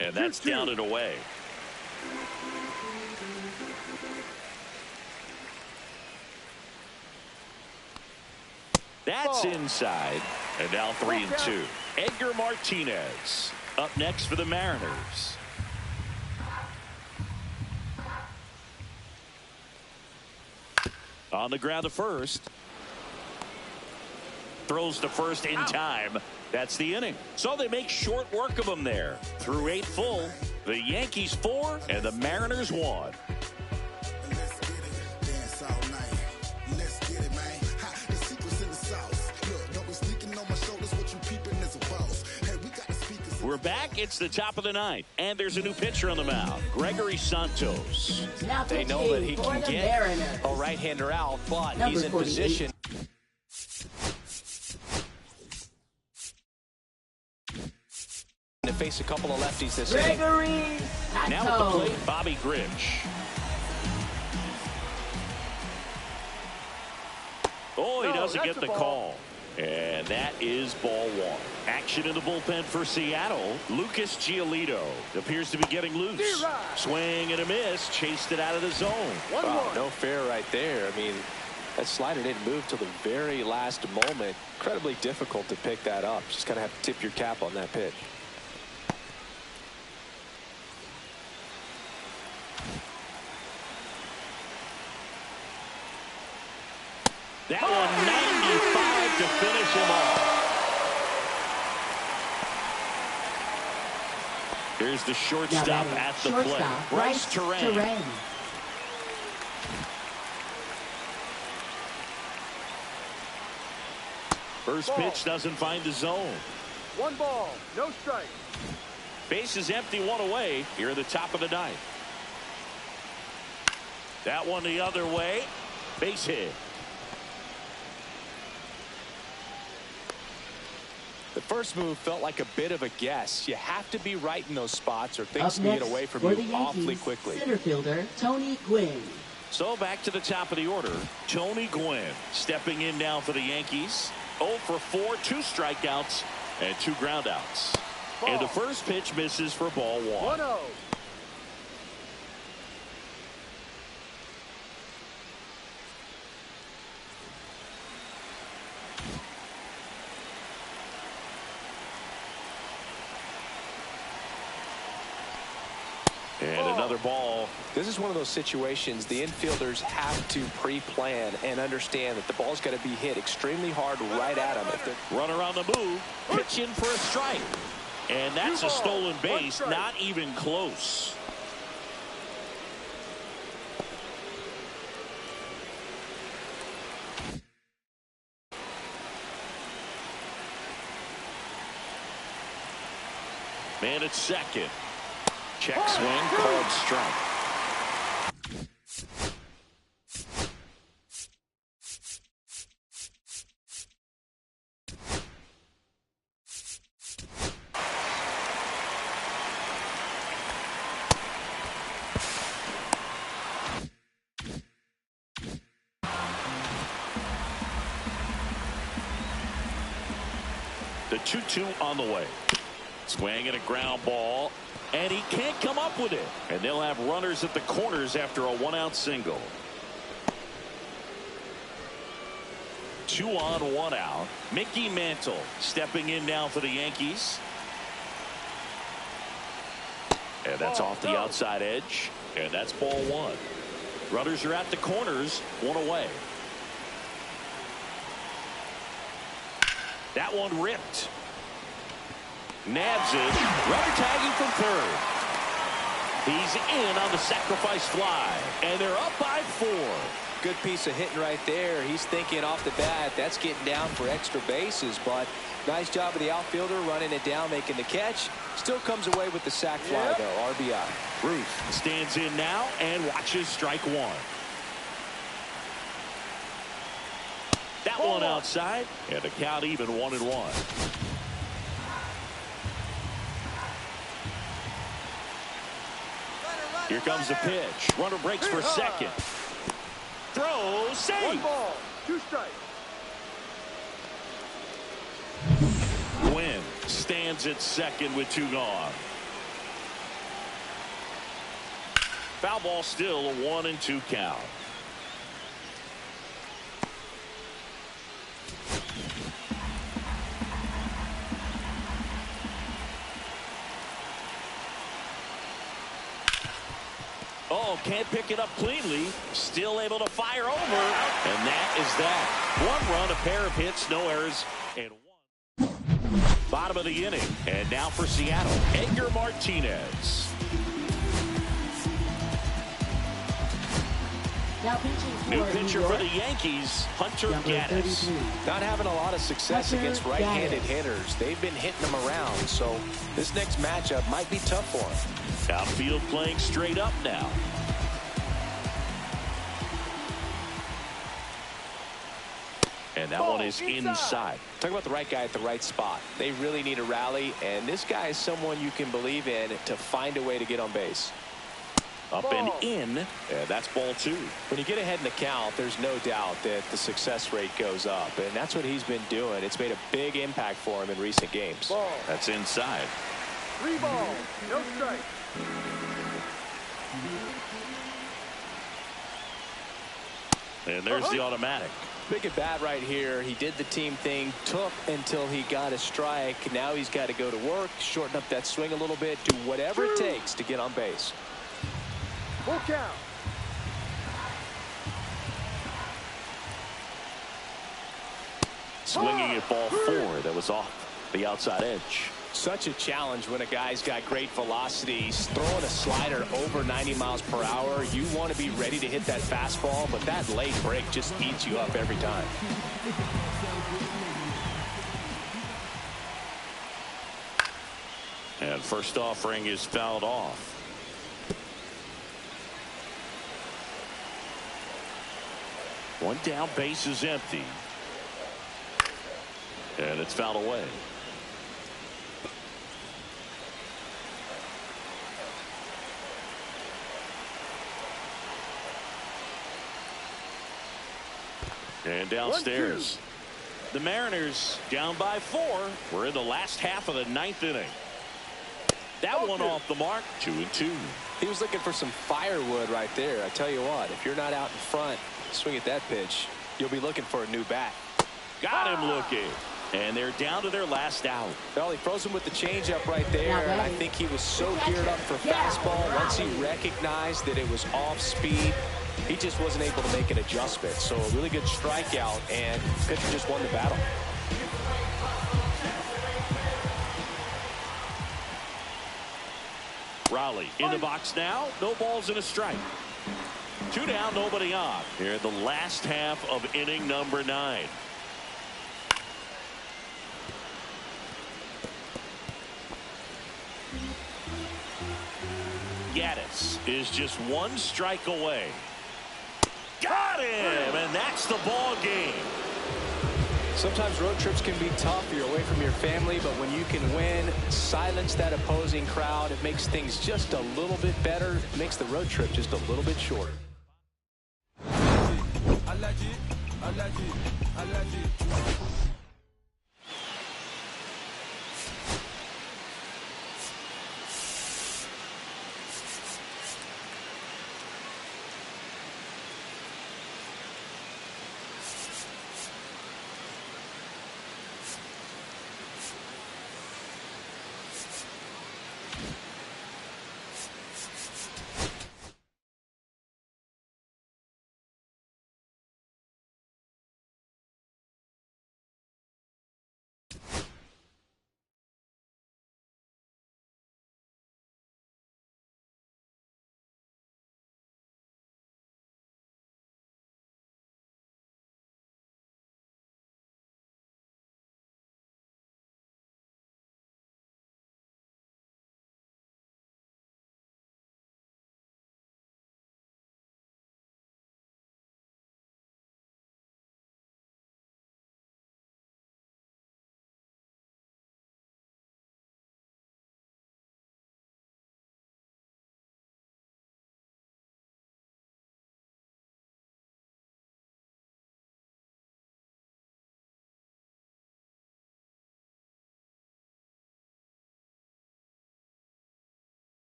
And that's down and away. That's inside. And now 3-2. Edgar Martinez up next for the Mariners. On the ground to first. Throws to first in time. That's the inning. So they make short work of them there. Through 8 full. The Yankees 4 and the Mariners 1. We're back. It's the top of the 9th, and there's a new pitcher on the mound, Gregory Santos. They know that he can get a right-hander out, but he's in position to face a couple of lefties this inning. Now at the plate, Bobby Grinch. Oh, he doesn't get the call. And that is ball 1. Action in the bullpen for Seattle. Lucas Giolito appears to be getting loose. Swing and a miss. Chased it out of the zone. Wow, no fair right there. I mean, that slider didn't move till the very last moment. Incredibly difficult to pick that up. Just kind of have to tip your cap on that pitch. That one 95 to finish him off. Here's the shortstop at the plate. Bryce Terrain. First pitch doesn't find the zone. 1 ball, no strike. Base is empty, 1 away here at the top of the 9th. That one the other way. Base hit. The first move felt like a bit of a guess. You have to be right in those spots or things can get away from you awfully quickly. Center fielder Tony Gwynn. So back to the top of the order. Tony Gwynn stepping in now for the Yankees. 0 for 4, 2 strikeouts and 2 groundouts. And the first pitch misses for ball 1. 1-0. And another ball. This is one of those situations the infielders have to pre-plan and understand that the ball's got to be hit extremely hard right at them. Runner on the move. Pitch in for a strike. And that's a stolen base. Not even close. And it's second. Check swing, called strike. The 2-2 on the way. Swing and a ground ball, and he can't come up with it. And they'll have runners at the corners after a 1-out single. 2 on, 1 out. Mickey Mantle stepping in now for the Yankees. And that's off the outside edge, and that's ball 1. Runners are at the corners, 1 away. That one ripped. Nabs it. Runner tagging from third. He's in on the sacrifice fly. And they're up by 4. Good piece of hitting right there. He's thinking off the bat, that's getting down for extra bases. But nice job of the outfielder running it down, making the catch. Still comes away with the sac fly, though. RBI. Ruth stands in now and watches strike 1. That one outside, and the count even 1-1. Here comes the pitch. Runner breaks for second. Throw, save. 1 ball, 2 strikes. Gwynn stands at second with 2 gone. Foul ball, still a 1-2 count. Oh, can't pick it up cleanly. Still able to fire over. And that is that. 1 run, a pair of hits, no errors, and 1. Bottom of the inning. And now for Seattle, Edgar Martinez. New pitcher for the Yankees, Hunter Gaddis. Not having a lot of success against right-handed hitters. They've been hitting them around, so this next matchup might be tough for him. Outfield playing straight up now. And that one is inside. Talk about the right guy at the right spot. They really need a rally, and this guy is someone you can believe in to find a way to get on base. Up and in, and that's ball 2. When you get ahead in the count, there's no doubt that the success rate goes up, and that's what he's been doing. It's made a big impact for him in recent games. Ball. That's inside. 3 balls, no strike. And there's the automatic. Big at bat right here. He did the team thing, took until he got a strike. Now he's got to go to work, shorten up that swing a little bit, do whatever it takes to get on base. Full count. Swinging at ball 4 that was off the outside edge. Such a challenge when a guy's got great velocity. He's throwing a slider over 90 miles per hour. You want to be ready to hit that fastball, but that late break just eats you up every time. And first offering is fouled off. One down, base is empty. And it's fouled away. And downstairs, the Mariners down by 4. We're in the last half of the 9th inning. That one off the mark, 2-2. He was looking for some firewood right there. I tell you what, if you're not out in front, swing at that pitch, you'll be looking for a new bat. Got him looking. And they're down to their last out. Well, he froze him with the changeup right there, and I think he was so geared up for fastball. Once he recognized that it was off speed, he just wasn't able to make an adjustment. So a really good strikeout, and pitcher just won the battle. Raleigh in the box now. No balls and a strike. 2 down, nobody on. Here in the last half of inning number 9. is just one strike away. Got him, and that's the ball game. Sometimes road trips can be tough. You're away from your family, but when you can win, silence that opposing crowd, it makes things just a little bit better. It makes the road trip just a little bit shorter.